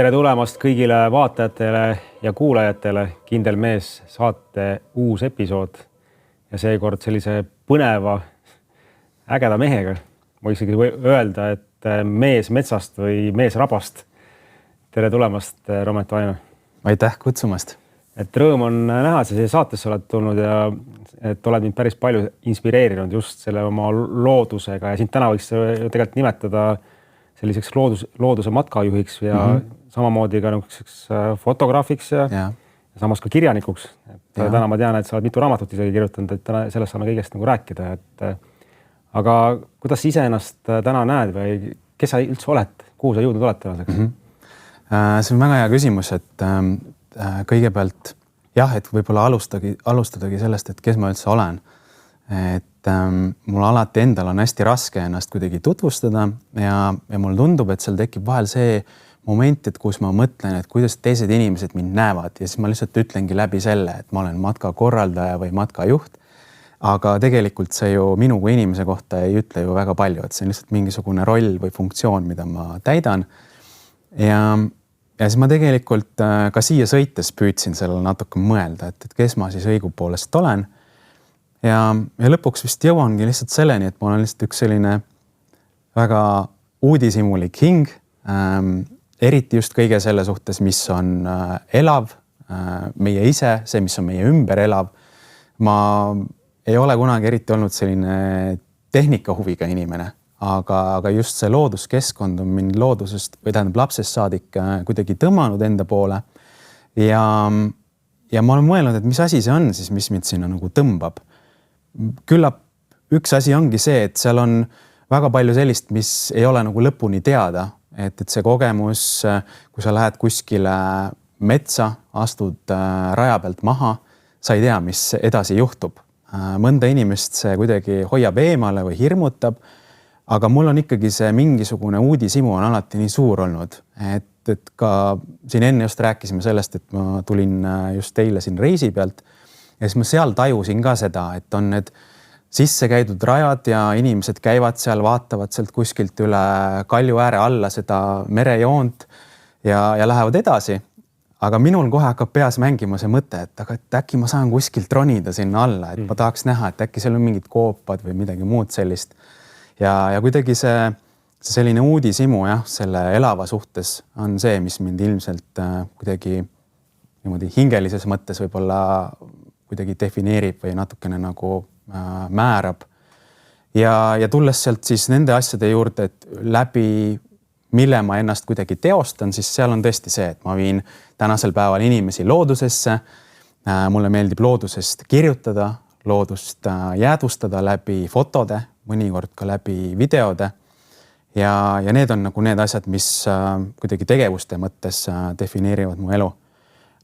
Tere tulemast kõigile vaatajatele ja kuulajatele. Kindel mees saate uus episood ja seekord sellise põneva, ägeda mehega. Ma isegi või öelda, et mees metsast või mees rabast. Tere tulemast, Romet Vaino. Aitäh kutsumast. Et rõõm on näha, sa siia saatesse oled tulnud ja et oled mind päris palju inspireerinud just selle oma loodusega ja sind täna võiks tegelikult nimetada selliseks looduse matkajuhiks ja samamoodi ka fotograafiks ja samas ka kirjanikuks. Täna ma tean, et sa oled mitu raamatut isegi kirjutanud, et täna sellest saame kõigest rääkida. Aga kuidas sa iseennast täna näed või kes sa üldse oled? Kuhu sa jõudnud oled tänaseks? See on väga hea küsimus, et kõigepealt jah, et võib-olla alustadagi sellest, et kes ma üldse olen. Et mul alati endal on hästi raske ennast kuidagi tutvustada ja mulle tundub, et seal tekib vahel see moment, et kus ma mõtlen, et kuidas teised inimesed mind näevad ja siis ma lihtsalt ütlengi läbi selle, et ma olen matkakorraldaja või matkajuht. Aga tegelikult see ju minu kui inimese kohta ei ütle ju väga palju, et see on lihtsalt mingisugune roll või funktsioon, mida ma täidan. Ja siis ma tegelikult ka siia sõites püüdsin sellele natuke mõelda, et kes ma siis õigupoolest olen. Ja lõpuks vist jõuangi lihtsalt selleni, et ma olen lihtsalt üks selline väga uudishimulik hing, eriti just kõige selle suhtes, mis on elav, meie ise, see, mis on meie ümber elav. Ma ei ole kunagi eriti olnud selline tehnika huviga inimene, aga just see looduskeskkond on mind loodusest või tähendab lapsest saadik kuidagi tõmmanud enda poole. Ja ma olen mõelnud, et mis asi see on siis, mis mind sinna nagu tõmbab. Küllap üks asi ongi see, et seal on väga palju sellist, mis ei ole nagu lõpuni teada. Et see kogemus, kui sa lähed kuskile metsa, astud raja pealt maha, sa ei tea, mis edasi juhtub. Mõnda inimest see kuidagi hoiab eemale või hirmutab, aga mul on ikkagi see mingisugune uudishimu on alati nii suur olnud, et ka siin enne just rääkisime sellest, et ma tulin just teile siin reisi pealt ja siis ma seal tajusin ka seda, et on need sisse käidud rajad ja inimesed käivad seal, vaatavad sealt kuskilt üle kalju ääre alla seda merejoont ja lähevad edasi. Aga minul kohe hakkab peas mängima see mõte, et äkki ma saan kuskilt ronida sinna alla, et ma tahaks näha, et äkki seal on mingid koopad või midagi muud sellist. Ja kuidagi see selline uudishimu selle elava suhtes on see, mis mind ilmselt kuidagi niimoodi hingelises mõttes võib-olla kuidagi defineerib või natukene nagu määrab. Ja tulles sealt siis nende asjade juurde, et läbi mille ma ennast kuidagi teostan, siis seal on tõesti see, et ma viin tänasel päeval inimesi loodusesse. Mulle meeldib loodusest kirjutada, loodust jäädvustada läbi fotode, mõnikord ka läbi videode. Ja need on nagu need asjad, mis kuidagi tegevuste mõttes defineerivad mu elu.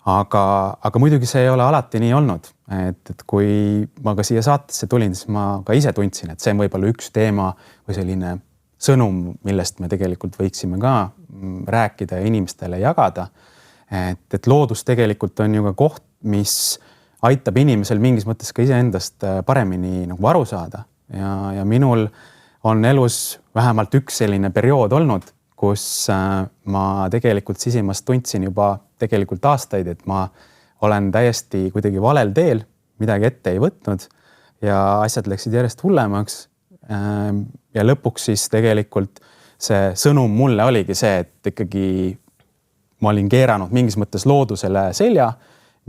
Aga muidugi see ei ole alati nii olnud. Et kui ma ka siia saatesse tulin, siis ma ka ise tundsin, et see on võib-olla üks teema või selline sõnum, millest me tegelikult võiksime ka rääkida ja inimestele jagada. Et loodus tegelikult on ju ka koht, mis aitab inimesel mingis mõttes ka iseendast paremini nagu aru saada. Ja minul on elus vähemalt üks selline periood olnud, kus ma tegelikult sisimast tundsin juba tegelikult aastaid, et ma olen täiesti kuidagi valel teel, midagi ette ei võtnud ja asjad läksid järjest hullemaks. Ja lõpuks siis tegelikult see sõnum mulle oligi see, et ikkagi ma olin keeranud mingis mõttes loodusele selja,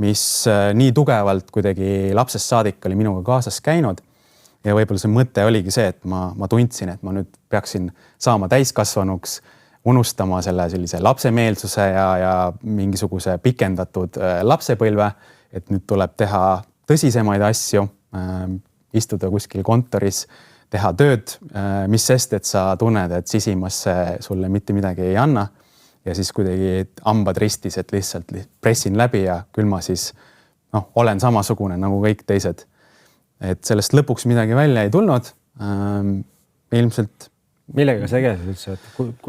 mis nii tugevalt kuidagi lapsest saadik oli minuga kaasas käinud. Ja võib-olla see mõte oligi see, et ma tundsin, et ma nüüd peaksin saama täiskasvanuks, unustama sellise lapsemeelsuse ja mingisuguse pikendatud lapsepõlve, et nüüd tuleb teha tõsisemaid asju, istuda kuskil kontoris, teha tööd, mis sest, et sa tunned, et sisimasse sulle mitte midagi ei anna ja siis kuidagi hambad ristis, et lihtsalt pressin läbi ja küll ma siis olen samasugune nagu kõik teised. Et sellest lõpuks midagi välja ei tulnud. Ilmselt. Millega sa tegelesid üldse?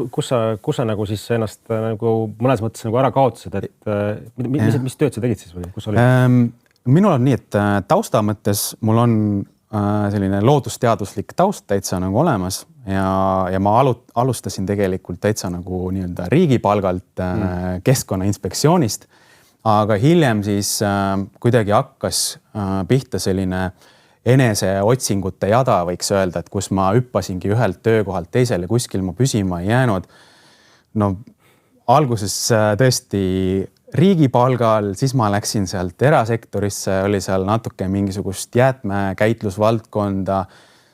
Kus sa nagu siis ennast nagu mõnes mõttes nagu ära kaotasid, et mis tööd sa tegid siis või kus oli? Minul on nii, et tausta mõttes mul on selline loodusteaduslik taust täitsa nagu olemas, ja ma alustasin tegelikult täitsa nagu nii-öelda riigipalgalt Keskkonnainspektsioonist, aga hiljem siis kuidagi hakkas pihta selline eneseotsingute jada, võiks öelda, et kus ma hüppasingi ühelt töökohalt teisele, kuskil ma püsima ei jäänud. No alguses tõesti riigipalgal, siis ma läksin sealt erasektorisse, oli seal natuke mingisugust jäätmekäitlusvaldkonda,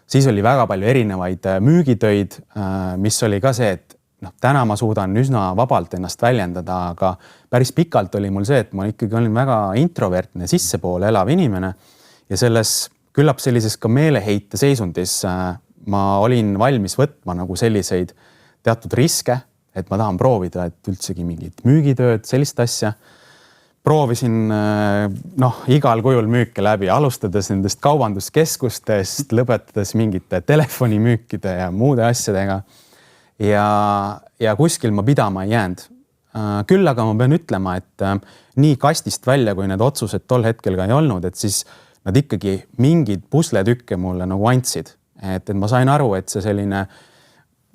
siis oli väga palju erinevaid müügitöid, mis oli ka see, et täna ma suudan üsna vabalt ennast väljendada, aga päris pikalt oli mul see, et ma ikkagi olin väga introvertne, sissepoole elav inimene ja selles küllap sellises ka meeleheite seisundis ma olin valmis võtma nagu selliseid teatud riske, et ma tahan proovida, et üldsegi mingit müügitööd, sellist asja. Proovisin igal kujul müüke läbi, alustades nendest kaubanduskeskustest, lõpetades mingite telefonimüükide ja muude asjadega. Ja kuskil ma pidama ei jäänud. Küll aga ma pean ütlema, et nii kastist välja, kui need otsused tol hetkel ka ei olnud, et siis nad ikkagi mingid pusletükke mulle nagu andsid. Et ma sain aru, et see selline,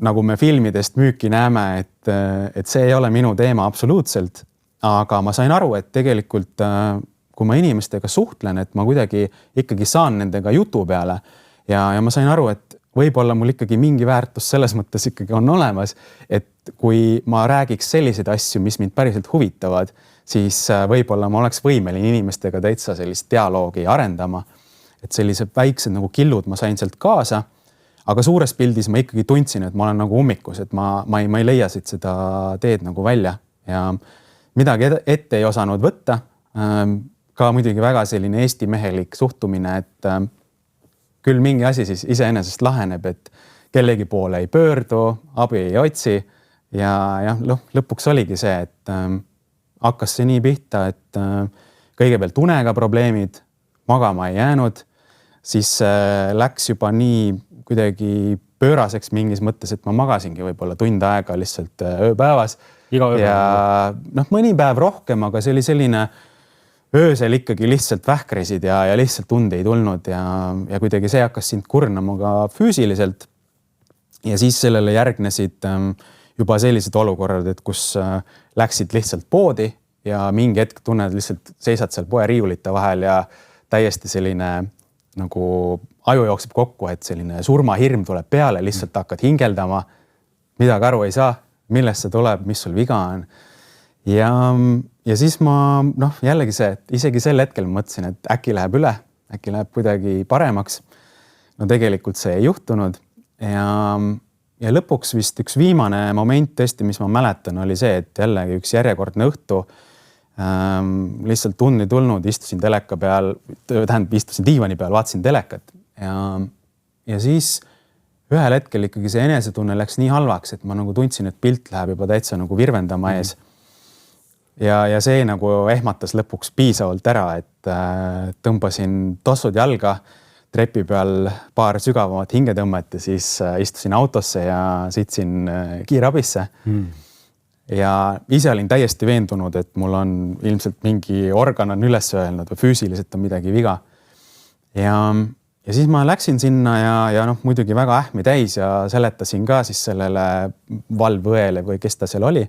nagu me filmidest müüki näeme, et see ei ole minu teema absoluutselt. Aga ma sain aru, et tegelikult kui ma inimestega suhtlen, et ma kuidagi ikkagi saan nendega jutu peale ja ma sain aru, et võib-olla mul ikkagi mingi väärtus selles mõttes ikkagi on olemas, et kui ma räägiks selliseid asju, mis mind päriselt huvitavad, siis võib-olla ma oleks võimeline inimestega täitsa sellist dialoogi arendama. Et sellised väiksed nagu killud ma sain sealt kaasa, aga suures pildis ma ikkagi tundsin, et ma olen nagu ummikus, et ma ei leia siit seda teed nagu välja ja midagi ette ei osanud võtta. Ka muidugi väga selline Eesti mehelik suhtumine, et küll mingi asi siis iseenesest laheneb, et kellegi poole ei pöördu, abi ei otsi ja lõpuks oligi see, et hakkas see nii pihta, et kõigepealt unega probleemid, magama ei jäänud, siis läks juba nii kuidagi pööraseks mingis mõttes, et ma magasingi võib-olla tund aega lihtsalt ööpäevas. Ja mõni päev rohkem, aga see oli selline öösel ikkagi lihtsalt vähkrisid ja lihtsalt tund ei tulnud ja kuidagi see hakkas sind kurnama ka füüsiliselt. Ja siis sellele järgnesid juba sellised olukorrad, et kus läksid lihtsalt poodi ja mingi hetk tunned lihtsalt seisad seal poe riiulite vahel ja täiesti selline nagu aju jookseb kokku, et selline surmahirm tuleb peale, lihtsalt hakkad hingeldama, midagi aru ei saa, millest see tuleb, mis sul viga on. Ja siis ma jällegi see, et isegi sel hetkel mõtlesin, et äkki läheb üle, äkki läheb kuidagi paremaks. No tegelikult see ei juhtunud ja lõpuks vist üks viimane moment tõesti, mis ma mäletan, oli see, et jällegi üks järjekordne õhtu lihtsalt tund ei tulnud, istusin teleka peal, istusin diivani peal, vaatasin telekat ja siis ühel hetkel ikkagi see enesetunne läks nii halvaks, et ma nagu tundsin, et pilt läheb juba täitsa nagu virvendama ees. Ja see nagu ehmatas lõpuks piisavalt ära, et tõmbasin tossud jalga, trepi peal paar sügavamat hingetõmmet ja siis istusin autosse ja sõitsin kiirabisse. Ja ise olin täiesti veendunud, et mul on ilmselt mingi organ on üles öelnud või füüsiliselt on midagi viga. Ja siis ma läksin sinna ja muidugi väga ähmi täis ja seletasin ka siis sellele valvõele või kes ta seal oli.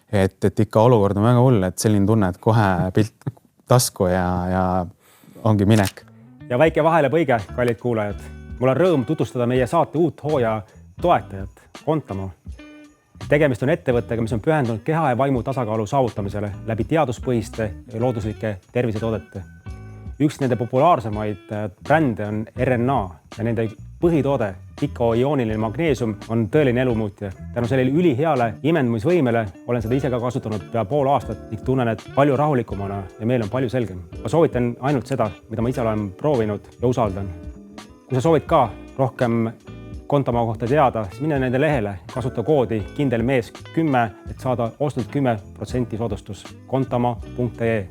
Et ikka olukord on väga hull, et selline tunne, et kohe pilt tasku ja ongi minek. Ja väike vahelepõige, kallid kuulajad. Mul on rõõm tutvustada meie saate uut hooaja toetajat, Contamo. Tegemist on ettevõttega, mis on pühendunud keha ja vaimu tasakaalu saavutamisele läbi teaduspõhiste ja looduslike tervisetoodete. Üks nende populaarsemaid brände on RNA ja nende põhitoode, pikaiooniline magneesium, on tõeline elumuutja. Tänu sellele üliheale imendumisvõimele olen seda ise ka kasutanud pea pool aastat ning tunnen, et palju rahulikumana ja meil on palju selgem. Ma soovitan ainult seda, mida ma ise olen proovinud ja usaldan. Kui sa soovid ka rohkem Contamo kohta teada, siis mine nende lehele, kasuta koodi kindelmees10, et saada ostud 10% soodustus. Contamo.ee.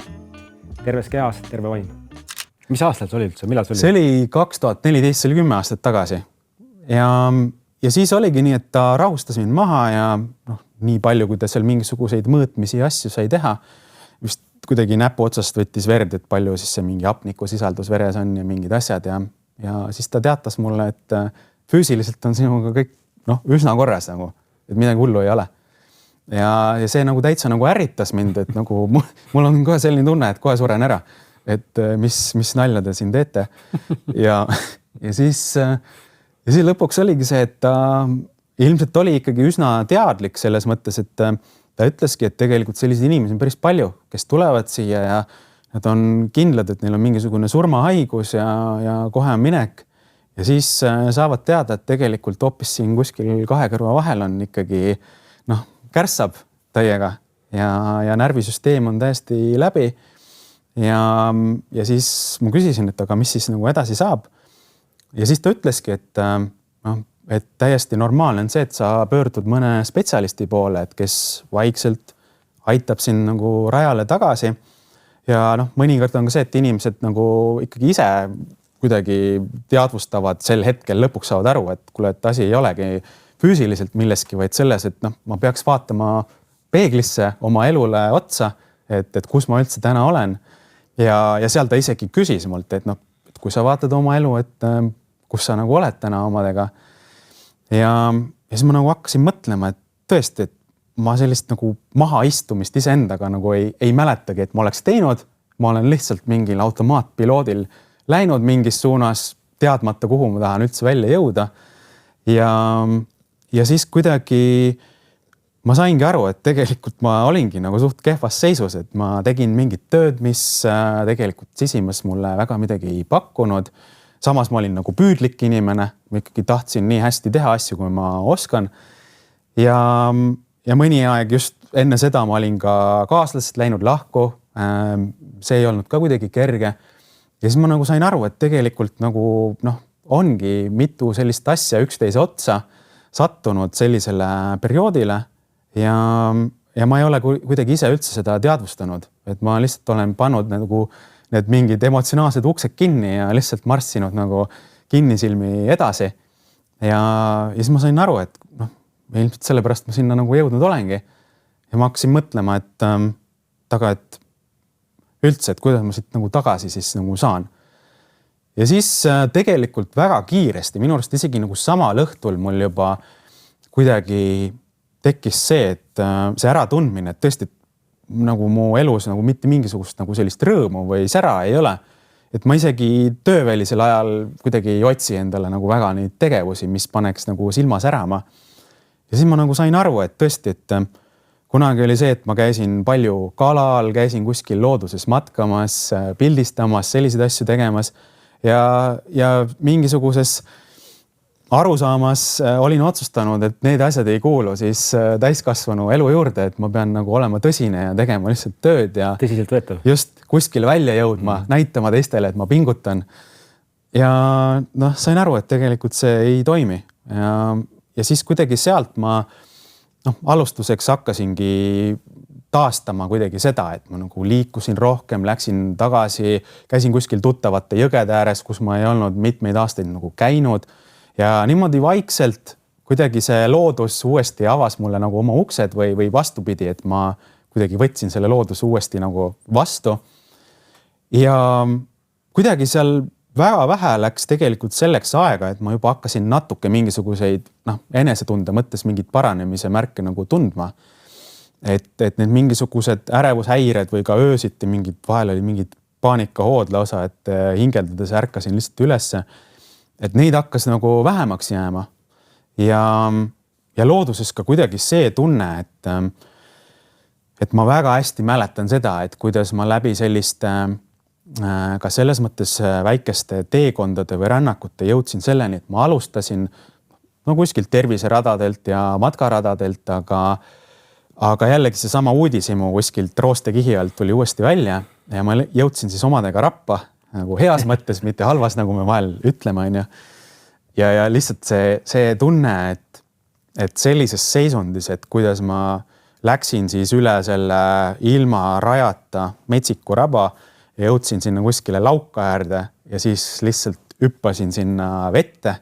Terves kehas, terve vaim. Mis aastal see oli üldse? Millal see oli? See oli 2014, see oli 10 aastat tagasi. Ja siis oligi nii, et ta rahustas mind maha ja nii palju, kui ta seal mingisuguseid mõõtmisi ja asju sai teha. Vist kuidagi näpu otsast võttis verd, et palju siis see mingi hapniku sisaldus veres on ja mingid asjad ja siis ta teatas mulle, et füüsiliselt on sinuga kõik üsna korras nagu, et midagi hullu ei ole. Ja see nagu täitsa nagu ärritas mind, et nagu mul on kohe selline tunne, et kohe suren ära, et mis nalja te siin teete. Ja siis lõpuks oligi see, et ta ilmselt oli ikkagi üsna teadlik selles mõttes, et ta ütleski, et tegelikult selliseid inimesi on päris palju, kes tulevad siia ja nad on kindlad, et neil on mingisugune surmahaigus ja kohe on minek. Ja siis saavad teada, et tegelikult hoopis siin kuskil kahe kõrva vahel on ikkagi kärssab täiega ja närvisüsteem on täiesti läbi. Ja siis ma küsisin, et aga mis siis nagu edasi saab. Ja siis ta ütleski, et täiesti normaalne on see, et sa pöördud mõne spetsialisti poole, et kes vaikselt aitab sind nagu rajale tagasi. Ja mõnikord on ka see, et inimesed nagu ikkagi ise kuidagi teadvustavad sel hetkel, lõpuks saavad aru, et kuule, et asi ei olegi füüsiliselt milleski, vaid selles, et ma peaks vaatama peeglisse oma elule otsa, et kus ma üldse täna olen. Ja seal ta isegi küsis mult, et kui sa vaatad oma elu, et kus sa nagu oled täna omadega. Ja siis ma nagu hakkasin mõtlema, et tõesti, et ma sellist nagu mahaistumist iseendaga nagu ei mäletagi, et ma oleks teinud. Ma olen lihtsalt mingil automaatpiloodil läinud mingis suunas, teadmata, kuhu ma tahan üldse välja jõuda. Ja siis kuidagi ma saingi aru, et tegelikult ma olingi nagu suht kehvas seisus, et ma tegin mingit tööd, mis tegelikult sisimas mulle väga midagi ei pakkunud. Samas ma olin nagu püüdlik inimene, ma ikkagi tahtsin nii hästi teha asju, kui ma oskan. Ja mõni aeg just enne seda ma olin ka kaaslasest läinud lahku. See ei olnud ka kuidagi kerge. Ja siis ma nagu sain aru, et tegelikult nagu ongi mitu sellist asja üksteise otsa sattunud sellisele perioodile ja ma ei ole kuidagi ise üldse seda teadvustanud, et ma lihtsalt olen pannud nagu need mingid emotsionaalsed uksed kinni ja lihtsalt marssinud nagu kinnisilmi edasi. Ja siis ma sain aru, et ilmselt sellepärast ma sinna nagu jõudnud olengi. Ja ma hakkasin mõtlema, et üldse, et kuidas ma siit nagu tagasi siis nagu saan. Ja siis tegelikult väga kiiresti, minu arust isegi nagu samal õhtul mul juba kuidagi tekkis see, et see äratundmine, et tõesti nagu mu elus nagu mitte mingisugust nagu sellist rõõmu või sära ei ole. Et ma isegi töövälisel ajal kuidagi ei otsi endale nagu väga neid tegevusi, mis paneks nagu silma särama. Ja siis ma nagu sain aru, et tõesti, et kunagi oli see, et ma käisin palju kalal, käisin kuskil looduses matkamas, pildistamas, selliseid asju tegemas ja mingisuguses arusaamas olin otsustanud, et need asjad ei kuulu siis täiskasvanu elu juurde, et ma pean nagu olema tõsine ja tegema lihtsalt tööd ja tõsiselt võetav. Just kuskil välja jõudma, näitama teistele, et ma pingutan. Ja sain aru, et tegelikult see ei toimi. Ja siis kuidagi sealt ma alustuseks hakkasingi taastama kuidagi seda, et ma nagu liikusin rohkem, läksin tagasi, käisin kuskil tuttavate jõgede ääres, kus ma ei olnud mitmeid aastaid nagu käinud. Ja niimoodi vaikselt kuidagi see loodus uuesti avas mulle nagu oma uksed või vastupidi, et ma kuidagi võtsin selle loodus uuesti nagu vastu. Ja kuidagi seal väga vähe läks tegelikult selleks aega, et ma juba hakkasin natuke mingisuguseid enesetunde mõttes mingid paranemise märke nagu tundma. Et need mingisugused ärevushäired või ka öösiti vahel oli mingid paanikahood lausa, et hingeldades ärkasin lihtsalt ülesse. Et neid hakkas nagu vähemaks jääma. Ja looduses ka kuidagi see tunne, et ma väga hästi mäletan seda, et kuidas ma läbi selliste ka selles mõttes väikeste teekondade või rännakute jõudsin selleni, et ma alustasin kuskilt terviseradadelt ja matkaradadelt, aga jällegi see sama uudishimu kuskilt roostekihi alt tuli uuesti välja ja ma jõudsin siis omadega rappa nagu heas mõttes, mitte halvas, nagu me vahel ütleme. Ja lihtsalt see tunne, et sellises seisundis, et kuidas ma läksin siis üle selle ilma rajata metsiku raba ja jõudsin sinna kuskile lauka äärde ja siis lihtsalt hüppasin sinna vette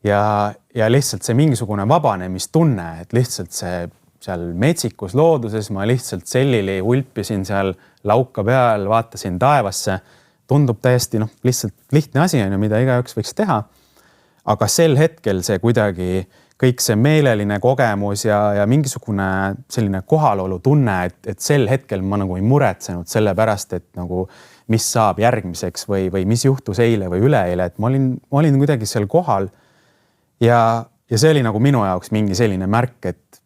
ja lihtsalt see mingisugune vabanemistunne, et lihtsalt see seal metsikus looduses ma lihtsalt sellili hulpisin seal lauka peal, vaatasin taevasse, tundub täiesti lihtsalt lihtne asi, mida igaüks võiks teha. Aga sel hetkel see kuidagi kõik see meeleline kogemus ja mingisugune selline kohalolu tunne, et sel hetkel ma nagu ei muretsenud selle pärast, et nagu mis saab järgmiseks või mis juhtus eile või üleeile, et ma olin kuidagi seal kohal ja see oli nagu minu jaoks mingi selline märk, et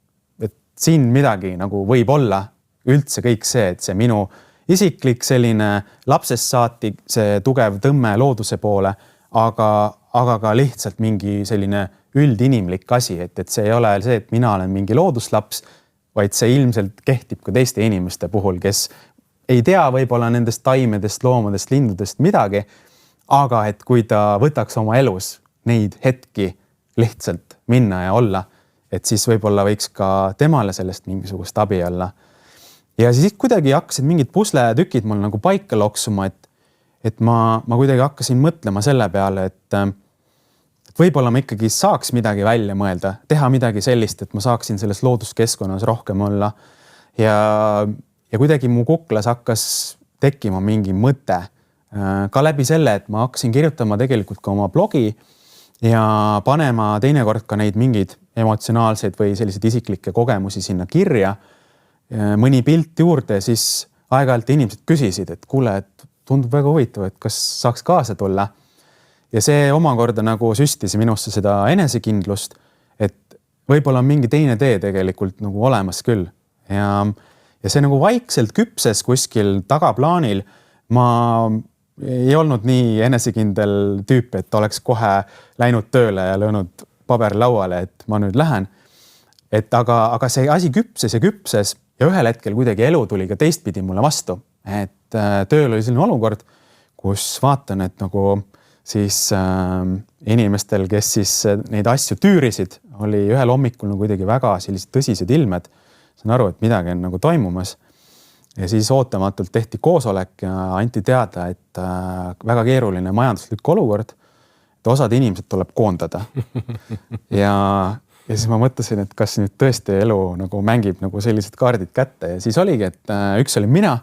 siin midagi nagu võib olla üldse kõik see, et see minu isiklik selline lapsest saati see tugev tõmme looduse poole, aga ka lihtsalt mingi selline üldinimlik asi, et see ei ole see, et mina olen mingi looduslaps, vaid see ilmselt kehtib ka teiste inimeste puhul, kes ei tea võib-olla nendest taimedest, loomadest, lindudest midagi, aga et kui ta võtaks oma elus neid hetki lihtsalt minna ja olla, et siis võib-olla võiks ka temale sellest mingisugust abi olla. Ja siis kuidagi hakkasid mingid pusletükid mul nagu paika loksuma, et ma kuidagi hakkasin mõtlema selle peale, et võib-olla ma ikkagi saaks midagi välja mõelda, teha midagi sellist, et ma saaksin selles looduskeskkonnas rohkem olla. Ja kuidagi mu kuklas hakkas tekkima mingi mõte ka läbi selle, et ma hakkasin kirjutama tegelikult ka oma blogi ja panema teinekord ka neid mingeid emotsionaalseid või selliseid isiklikke kogemusi sinna kirja. Mõni pilt juurde, siis aeg-ajalt inimesed küsisid, et kuule, et tundub väga huvitav, et kas saaks kaasa tulla. Ja see omakorda nagu süstis minusse seda enesekindlust, et võib-olla on mingi teine tee tegelikult nagu olemas küll. Ja see nagu vaikselt küpses kuskil tagaplaanil. Ma ei olnud nii enesekindel tüüp, et oleks kohe läinud tööle ja löönud paber lauale, et ma nüüd lähen. Aga see asi küpses ja ühel hetkel kuidagi elu tuli ka teistpidi mulle vastu. Et tööl oli selline olukord, kus vaatan, et nagu siis inimestel, kes siis neid asju tüürisid, oli ühel hommikul nagu kuidagi väga sellised tõsised ilmed. Saan aru, et midagi on nagu toimumas. Ja siis ootamatult tehti koosolek ja anti teada, et väga keeruline majanduslik olukord, et osad inimesed tuleb koondada. Ja siis ma mõtlesin, et kas nüüd tõesti elu nagu mängib nagu sellised kaardid kätte. Ja siis oligi, et üks oli mina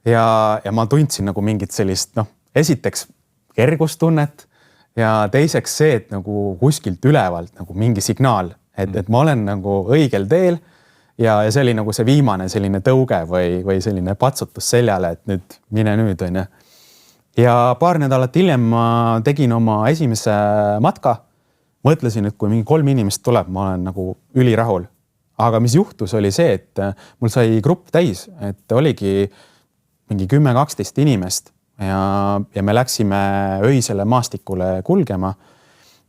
ja ma tundsin nagu mingit sellist, esiteks kergustunnet ja teiseks see, et nagu kuskilt ülevalt nagu mingi signaal, et ma olen nagu õigel teel ja see oli nagu see viimane selline tõuge või selline patsutus seljale, et nüüd mine nüüd on. Ja paar nädalat hiljem ma tegin oma esimese matka. Mõtlesin, et kui mingi 3 inimest tuleb, ma olen nagu ülirahul. Aga mis juhtus oli see, et mul sai grupp täis, et oligi mingi 10-12 inimest ja me läksime öisele maastikule kulgema.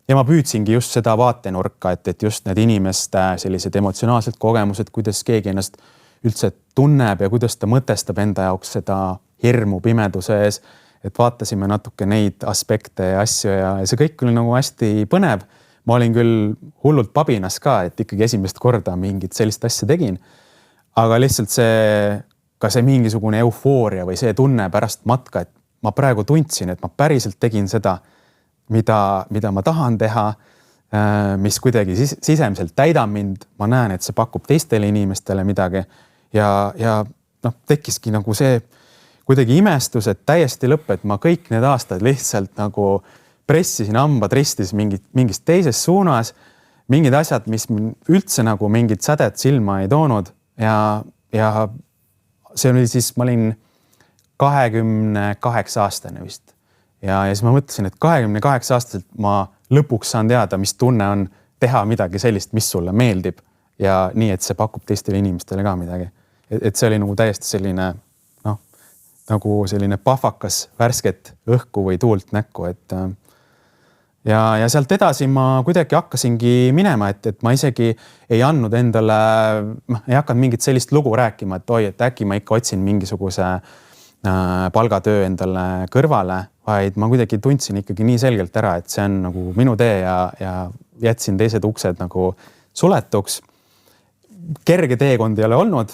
Ja ma püüdsingi just seda vaatenurka, et just need inimeste sellised emotsionaalsed kogemused, kuidas keegi ennast üldse tunneb ja kuidas ta mõtestab enda jaoks seda hirmu pimeduse ees, et vaatasime natuke neid aspekte ja asju ja see kõik oli nagu hästi põnev. Ma olin küll hullult pabinas ka, et ikkagi esimest korda mingit sellist asja tegin, aga lihtsalt see mingisugune eufooria või see tunne pärast matka, et ma praegu tundsin, et ma päriselt tegin seda, mida ma tahan teha, mis kuidagi sisemiselt täidab mind. Ma näen, et see pakub teistele inimestele midagi ja tekkiski nagu see kuidagi imestus, et täiesti lõpp, et ma kõik need aastad lihtsalt nagu pressisin hambad ristis mingis teises suunas, mingid asjad, mis üldse nagu mingit sädet silma ei toonud ja see oli siis, ma olin 28 aastane vist. Ja siis ma mõtlesin, et 28 aastaselt ma lõpuks saan teada, mis tunne on teha midagi sellist, mis sulle meeldib ja nii, et see pakub teistele inimestele ka midagi. Et see oli nagu täiesti selline, nagu selline pahvakas värsket õhku või tuult näkku, et ja sealt edasi ma kuidagi hakkasingi minema, et ma isegi ei andnud endale, ei hakanud mingit sellist lugu rääkima, et oi, et äkki ma ikka otsin mingisuguse palgatöö endale kõrvale, vaid ma kuidagi tundsin ikkagi nii selgelt ära, et see on nagu minu tee ja jätsin teised uksed nagu suletuks. Kerge teekond ei ole olnud,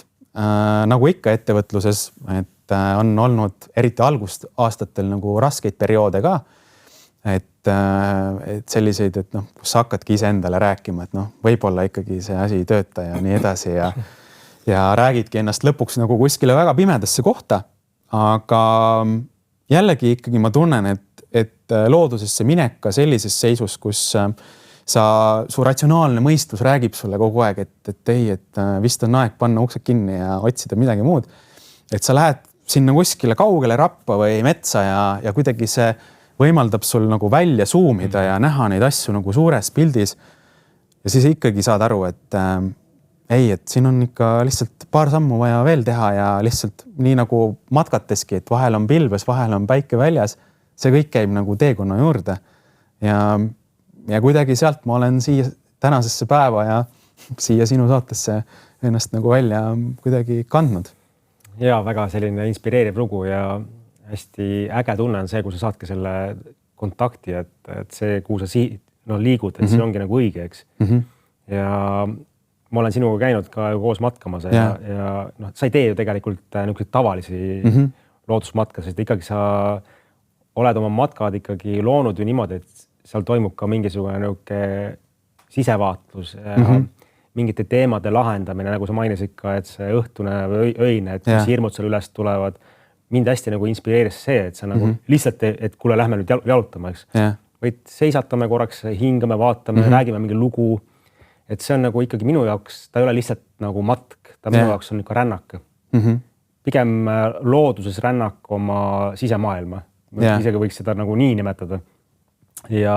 nagu ikka ettevõtluses, et on olnud eriti algusaastatel nagu raskeid perioode ka, et selliseid, et kus sa hakkadki ise endale rääkima, et võib-olla ikkagi see asi ei tööta ja nii edasi ja räägidki ennast lõpuks nagu kuskile väga pimedasse kohta. Aga jällegi ikkagi ma tunnen, et loodusesse minek ka sellises seisus, kus su ratsionaalne mõistus räägib sulle kogu aeg, et ei, et vist on aeg panna uksed kinni ja otsida midagi muud. Et sa lähed sinna kuskile kaugele rappa või metsa ja kuidagi see võimaldab sul nagu välja suumida ja näha neid asju nagu suures pildis. Ja siis ikkagi saad aru, et ei, et siin on ikka lihtsalt paar sammu vaja veel teha ja lihtsalt nii nagu matkateski, et vahel on pilves, vahel on päike väljas. See kõik käib nagu teekonna juurde. Ja kuidagi sealt ma olen siia tänasesse päeva ja siia sinu saatesse ennast nagu välja kuidagi kandnud. Ja väga selline inspireeriv lugu ja hästi äge tunne on see, kui sa saadki selle kontakti, et see, kuhu sa liigud, et see ongi nagu õige, eks. Ja ma olen sinuga käinud ka koos matkamas ja sa ei tee ju tegelikult niisuguseid tavalisi loodusmatka, sest ikkagi sa oled oma matkad ikkagi loonud ju niimoodi, et seal toimub ka mingisugune niisugune sisevaatlus ja mingite teemade lahendamine, nagu sa mainisid ka, et see õhtune või öine, et mis hirmud seal üles tulevad. Mind hästi nagu inspireeris see, et sa nagu lihtsalt, et kuule, lähme nüüd jalutama, eks. Võid seisatame korraks, hingame, vaatame, räägime mingi lugu. Et see on nagu ikkagi minu jaoks, ta ei ole lihtsalt nagu matk, ta minu jaoks on ikka rännak. Pigem looduses rännak oma sisemaailma. Isegi võiks seda nagu nii nimetada. Ja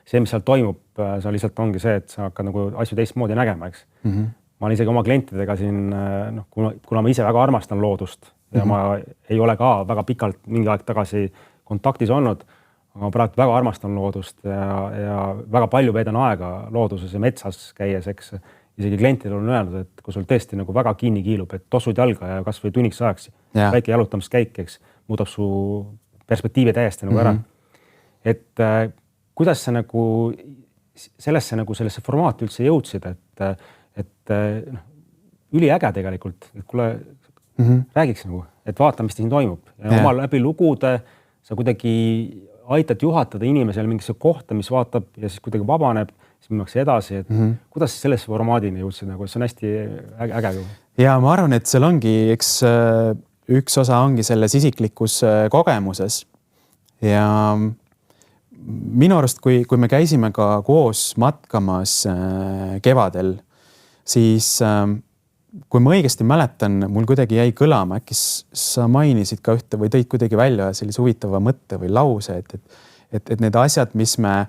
see, mis seal toimub, see lihtsalt ongi see, et sa hakkad nagu asju teistmoodi nägema, eks. Ma olen isegi oma klientidega siin, kuna ma ise väga armastan loodust ja ma ei ole ka väga pikalt mingi aeg tagasi kontaktis olnud, aga ma praegu väga armastan loodust ja väga palju veedan aega looduses ja metsas käies, eks. Isegi klientidel on öelnud, et kui sul tõesti nagu väga kinni kiilub, et tossud jalga ja kas või tunniks ajaks väike jalutamiskäik, eks, muudab su perspektiivi täiesti nagu ära. Et kuidas sa nagu sellesse formaati üldse jõudsid, et üliäge tegelikult, et kuule, räägiks nagu, et vaata, mis siin toimub. Ja oma läbi lugude sa kuidagi aitad juhatada inimesele mingisse kohta, mis vaatab ja siis kuidagi vabaneb, siis minnakse edasi, et kuidas sellesse formaadini jõudsid, nagu see on hästi äge. Ja ma arvan, et seal ongi, eks üks osa ongi selles isiklikus kogemuses ja minu arust, kui me käisime ka koos matkamas kevadel, siis kui ma õigesti mäletan, mul kuidagi jäi kõlama, äkki sa mainisid ka ühte või tõid kuidagi välja sellise huvitava mõtte või lause, et need asjad, mis me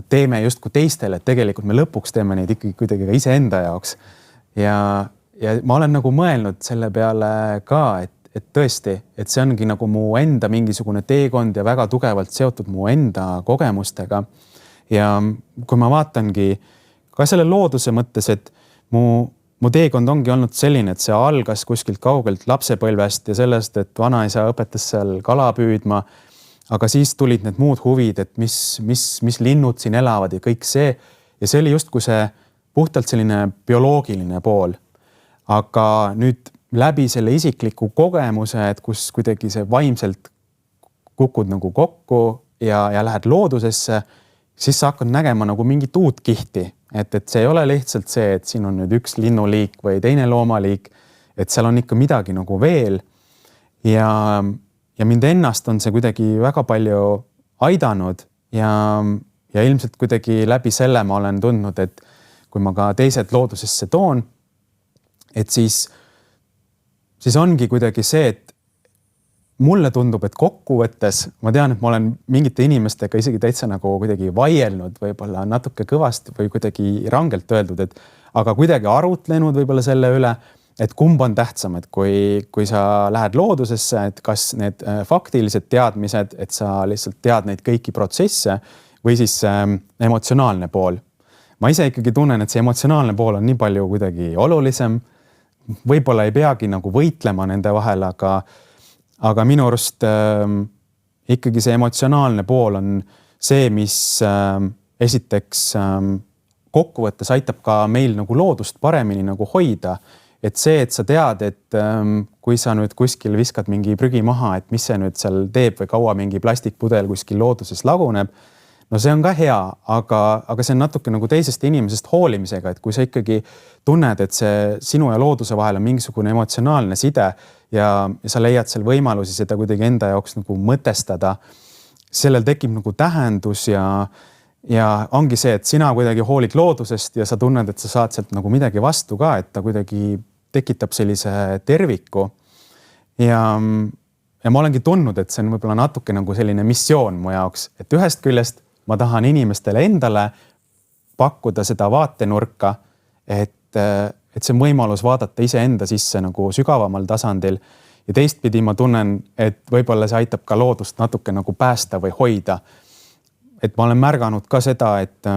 teeme justkui teistele, et tegelikult me lõpuks teeme neid ikkagi kuidagi ka iseenda jaoks. Ja ma olen nagu mõelnud selle peale ka, et tõesti, et see ongi nagu mu enda mingisugune teekond ja väga tugevalt seotud mu enda kogemustega. Ja kui ma vaatangi ka selle looduse mõttes, et mu teekond ongi olnud selline, et see algas kuskilt kaugelt lapsepõlvest ja sellest, et vanaisa õpetas seal kala püüdma, aga siis tulid need muud huvid, et mis linnud siin elavad ja kõik see. Ja see oli justkui see puhtalt selline bioloogiline pool. Aga nüüd läbi selle isikliku kogemuse, et kus kuidagi see vaimselt kukud nagu kokku ja lähed loodusesse, siis sa hakkad nägema nagu mingit uut kihti. Et see ei ole lihtsalt see, et siin on nüüd üks linnuliik või teine loomaliik, et seal on ikka midagi nagu veel. Ja mind ennast on see kuidagi väga palju aidanud ja ilmselt kuidagi läbi selle ma olen tundnud, et kui ma ka teised loodusesse toon, et siis ongi kuidagi see, et mulle tundub, et kokkuvõttes, ma tean, et ma olen mingite inimestega isegi täitsa nagu kuidagi vaielnud, võib-olla natuke kõvasti või kuidagi rangelt öeldud, aga kuidagi arutlenud võib-olla selle üle, et kumb on tähtsam, et kui sa lähed loodusesse, et kas need faktilised teadmised, et sa lihtsalt tead neid kõiki protsesse või siis emotsionaalne pool. Ma ise ikkagi tunnen, et see emotsionaalne pool on nii palju kuidagi olulisem. Võib-olla ei peagi nagu võitlema nende vahel, aga minu arust ikkagi see emotsionaalne pool on see, mis esiteks kokkuvõttes aitab ka meil nagu loodust paremini nagu hoida. Et see, et sa tead, et kui sa nüüd kuskil viskad mingi prügi maha, et mis see nüüd seal teeb või kaua mingi plastikpudel kuskil looduses laguneb, no see on ka hea, aga see on natuke nagu teisest inimesest hoolimisega, et kui sa ikkagi tunned, et see sinu ja looduse vahel on mingisugune emotsionaalne side ja sa leiad seal võimalusi seda kuidagi enda jaoks nagu mõtestada, sellel tekib nagu tähendus ja ja ongi see, et sina kuidagi hoolid loodusest ja sa tunned, et sa saad sealt nagu midagi vastu ka, et ta kuidagi tekitab sellise terviku. Ja ma olengi tundnud, et see on võib-olla natuke nagu selline missioon mu jaoks, et ühest küljest ma tahan inimestele endale pakkuda seda vaatenurka, et see on võimalus vaadata iseenda sisse nagu sügavamal tasandil ja teistpidi ma tunnen, et võib-olla see aitab ka loodust natuke nagu päästa või hoida. Et ma olen märganud ka seda, et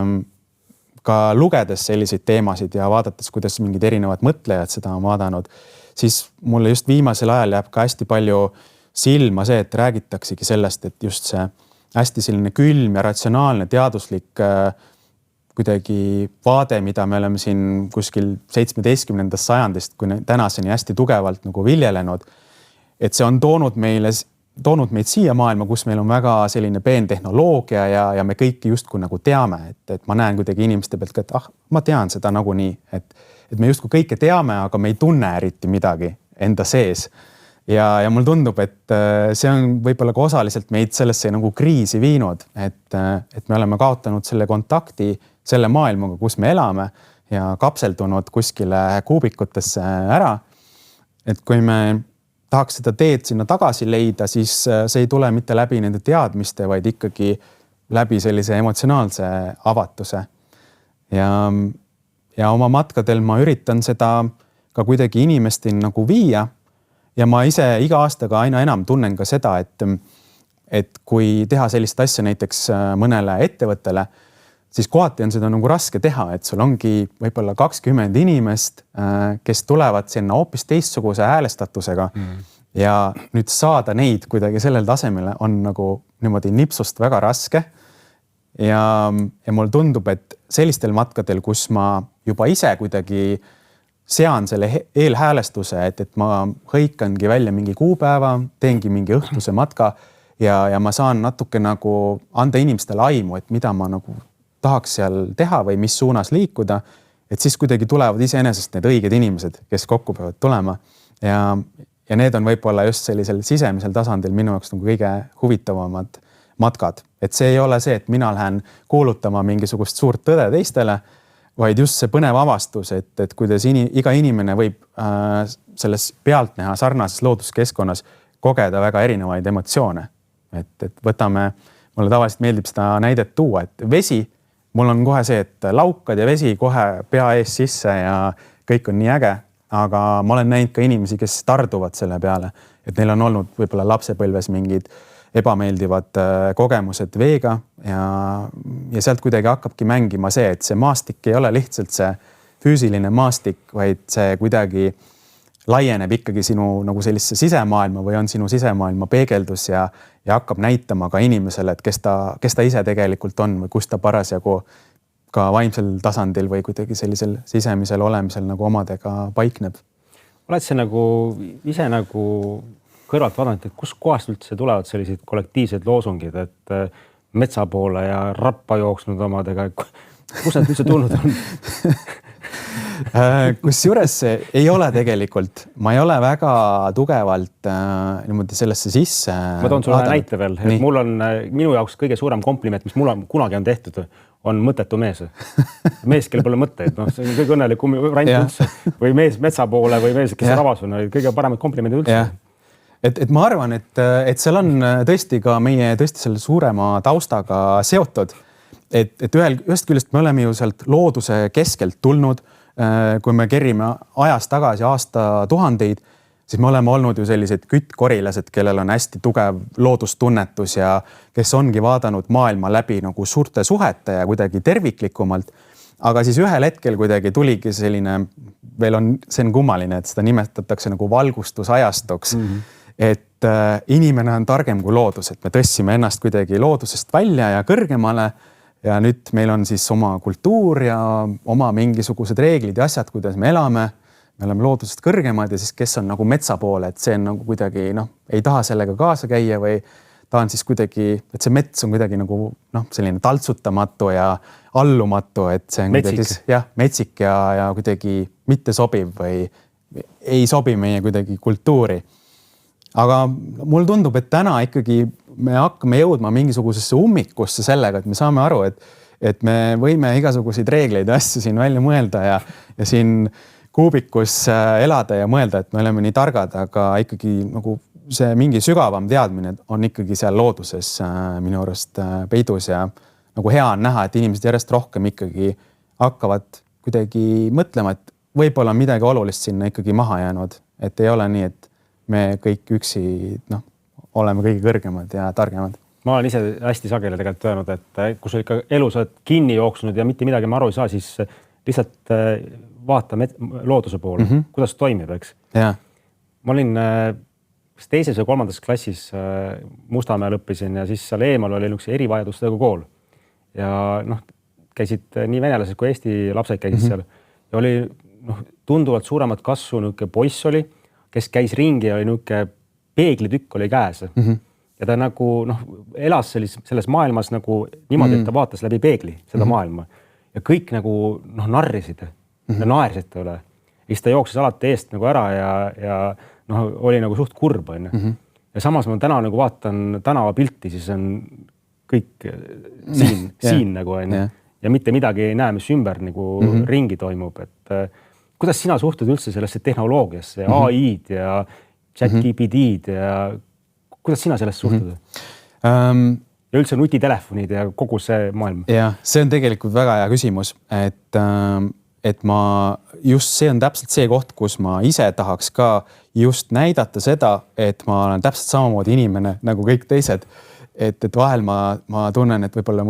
ka lugedes selliseid teemasid ja vaadates, kuidas mingid erinevad mõtlejad seda on vaadanud, siis mulle just viimasel ajal jääb ka hästi palju silma see, et räägitaksegi sellest, et just see hästi selline külm ja ratsionaalne teaduslik kuidagi vaade, mida me oleme siin kuskil 17. sajandist kuni tänaseni hästi tugevalt nagu viljelenud, et see on toonud meid siia maailma, kus meil on väga selline peentehnoloogia ja me kõiki justkui nagu teame, et ma näen kuidagi inimeste pealt ka, et ma tean seda nagunii, et me justkui kõike teame, aga me ei tunne eriti midagi enda sees. Ja mul tundub, et see on võib-olla ka osaliselt meid sellesse nagu kriisi viinud, et me oleme kaotanud selle kontakti selle maailmaga, kus me elame ja kapseldunud kuskile kuubikutesse ära. Et kui me tahaks seda teed sinna tagasi leida, siis see ei tule mitte läbi nende teadmiste, vaid ikkagi läbi sellise emotsionaalse avatuse. Ja oma matkadel ma üritan seda ka kuidagi inimesteni nagu viia. Ja ma ise iga aastaga aina enam tunnen ka seda, et kui teha sellist asja näiteks mõnele ettevõttele, siis kohati on seda nagu raske teha, et sul ongi võib-olla 20 inimest, kes tulevad sinna hoopis teistsuguse häälestatusega ja nüüd saada neid kuidagi sellel tasemele on nagu niimoodi nipsust väga raske. Ja mul tundub, et sellistel matkadel, kus ma juba ise kuidagi sean selle eelhäälestuse, et ma hõikangi välja mingi kuupäeva, teengi mingi õhtuse matka ja ma saan natuke nagu anda inimestele aimu, et mida ma nagu tahaks seal teha või mis suunas liikuda, et siis kuidagi tulevad iseenesest need õiged inimesed, kes kokku peavad tulema. Ja need on võib-olla just sellisel sisemisel tasandil minu jaoks nagu kõige huvitavamad matkad. Et see ei ole see, et mina lähen kuulutama mingisugust suurt tõde teistele, vaid just see põnev avastus, et kuidas iga inimene võib selles pealtnäha sarnases looduskeskkonnas kogeda väga erinevaid emotsioone. Et võtame, mulle tavaliselt meeldib seda näidet tuua, et vesi, mul on kohe see, et laukad ja vesi kohe pea ees sisse ja kõik on nii äge, aga ma olen näinud ka inimesi, kes tarduvad selle peale, et neil on olnud võib-olla lapsepõlves mingid ebameeldivad kogemused veega ja sealt kuidagi hakkabki mängima see, et see maastik ei ole lihtsalt see füüsiline maastik, vaid see kuidagi laieneb ikkagi sinu nagu sellisse sisemaailma või on sinu sisemaailma peegeldus ja hakkab näitama ka inimesele, et kes ta ise tegelikult on või kus ta parasjagu ka vaimsel tasandil või kuidagi sellisel sisemisel olemisel nagu omadega paikneb. Oled see nagu ise nagu kõrvalt vaadanud, et kus kohast üldse tulevad sellised kollektiivsed loosungid, et metsa poole ja rappa jooksnud omadega, kus nad üldse tulnud on? Kusjuures ei ole tegelikult, ma ei ole väga tugevalt niimoodi sellesse sisse. Ma toon sulle näite veel, et mul on minu jaoks kõige suurem kompliment, mis mul kunagi on tehtud, on mõttetu mees. Mees, kellel pole mõtteid, see on kõige õnnelikum variant üldse. Või mees metsa poole või mees, kes rabas on, kõige paremad komplimendid üldse. Et ma arvan, et seal on tõesti ka meie tõesti selle suurema taustaga seotud. Et ühest küljest me oleme ju sealt looduse keskelt tulnud, kui me kerime ajas tagasi aastatuhandeid, siis me oleme olnud ju sellised küttkorilased, kellel on hästi tugev loodustunnetus ja kes ongi vaadanud maailma läbi nagu suurte suhete ja kuidagi terviklikumalt. Aga siis ühel hetkel kuidagi tuligi selline, see on kummaline, et seda nimetatakse nagu valgustusajastuks. Et inimene on targem kui loodus, et me tõstsime ennast kuidagi loodusest välja ja kõrgemale ja nüüd meil on siis oma kultuur ja oma mingisugused reeglid ja asjad, kuidas me elame. Me oleme loodusest kõrgemad ja siis kes on nagu metsa poole, et see on nagu kuidagi ei taha sellega kaasa käia või ta on siis kuidagi, et see mets on kuidagi nagu selline taltsutamatu ja allumatu, et see on metsik. Kuidagi, metsik ja kuidagi mitte sobiv või ei sobi meie kuidagi kultuuri. Aga mul tundub, et täna ikkagi me hakkame jõudma mingisugusesse ummikusse sellega, et me saame aru, et me võime igasuguseid reegleid ja asju siin välja mõelda ja siin kuubikus elada ja mõelda, et me oleme nii targad, aga ikkagi nagu see mingi sügavam teadmine on ikkagi seal looduses minu arust peidus ja nagu hea on näha, et inimesed järjest rohkem ikkagi hakkavad kuidagi mõtlema, et võib-olla midagi olulist sinna ikkagi maha jäänud, et ei ole nii, et me kõik üksi oleme kõige kõrgemad ja targemad. Ma olen ise hästi sageli tegelikult öelnud, et kui sa ikka elus oled kinni jooksnud ja mitte midagi ma aru ei saa, siis lihtsalt vaata looduse poole, kuidas toimib, eks. Ja. Ma olin teises või kolmandas klassis Mustamäel õppisin ja siis seal eemal oli üks erivajadustega kool. Ja käisid nii venelased kui Eesti lapsed käisid seal ja oli tunduvalt suuremat kasvu niuke poiss oli, kes käis ringi ja oli niuke peeglitükk oli käes. Ja ta nagu elas selles maailmas nagu niimoodi, et ta vaatas läbi peegli seda maailma ja kõik nagu narrisid ja naersid ta üle. Ja siis ta jooksis alati eest nagu ära ja oli nagu suht kurb. Ja samas ma täna nagu vaatan tänava pilti, siis on kõik siin nagu on ja mitte midagi ei näe, mis ümber nagu ringi toimub. Et kuidas sina suhtud üldse sellesse tehnoloogiasse, AI-d ja ChatGPT-d ja kuidas sina sellest suhtud? Ja üldse nutitelefonid ja kogu see maailm? Ja, see on tegelikult väga hea küsimus, et ma just see on täpselt see koht, kus ma ise tahaks ka just näidata seda, et ma olen täpselt samamoodi inimene nagu kõik teised. Et vahel ma tunnen, et võib-olla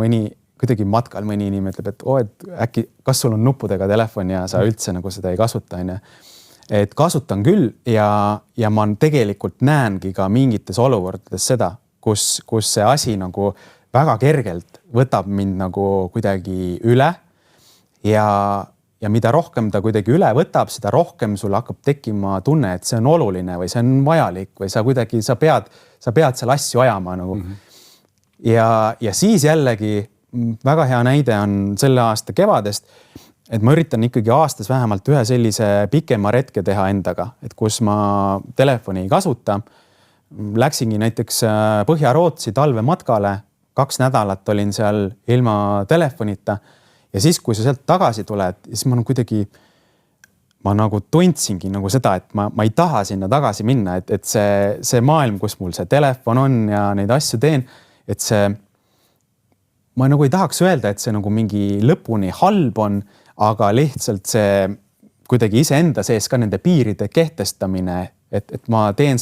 kuidagi matkal mõni inimene ütleb, et äkki, kas sul on nuppudega telefon ja sa üldse nagu seda ei kasuta. Et kasutan küll ja ma tegelikult näengi ka mingites olukordades seda, kus see asi nagu väga kergelt võtab mind nagu kuidagi üle ja mida rohkem ta kuidagi üle võtab, seda rohkem sul hakkab tekkima tunne, et see on oluline või see on vajalik või sa pead seal asju ajama nagu. Ja siis jällegi väga hea näide on selle aasta kevadest, et ma üritan ikkagi aastas vähemalt ühe sellise pikema retke teha endaga, et kus ma telefoni ei kasuta. Läksingi näiteks Põhja-Rootsi talvematkale, 2 nädalat olin seal ilma telefonita ja siis, kui sa sealt tagasi tuled, siis ma nagu tundsingi nagu seda, et ma ei taha sinna tagasi minna, et see maailm, kus mul see telefon on ja neid asju teen, et ma nagu ei tahaks öelda, et see nagu mingi lõpuni halb on, aga lihtsalt see kuidagi iseenda sees ka nende piiride kehtestamine, et ma teen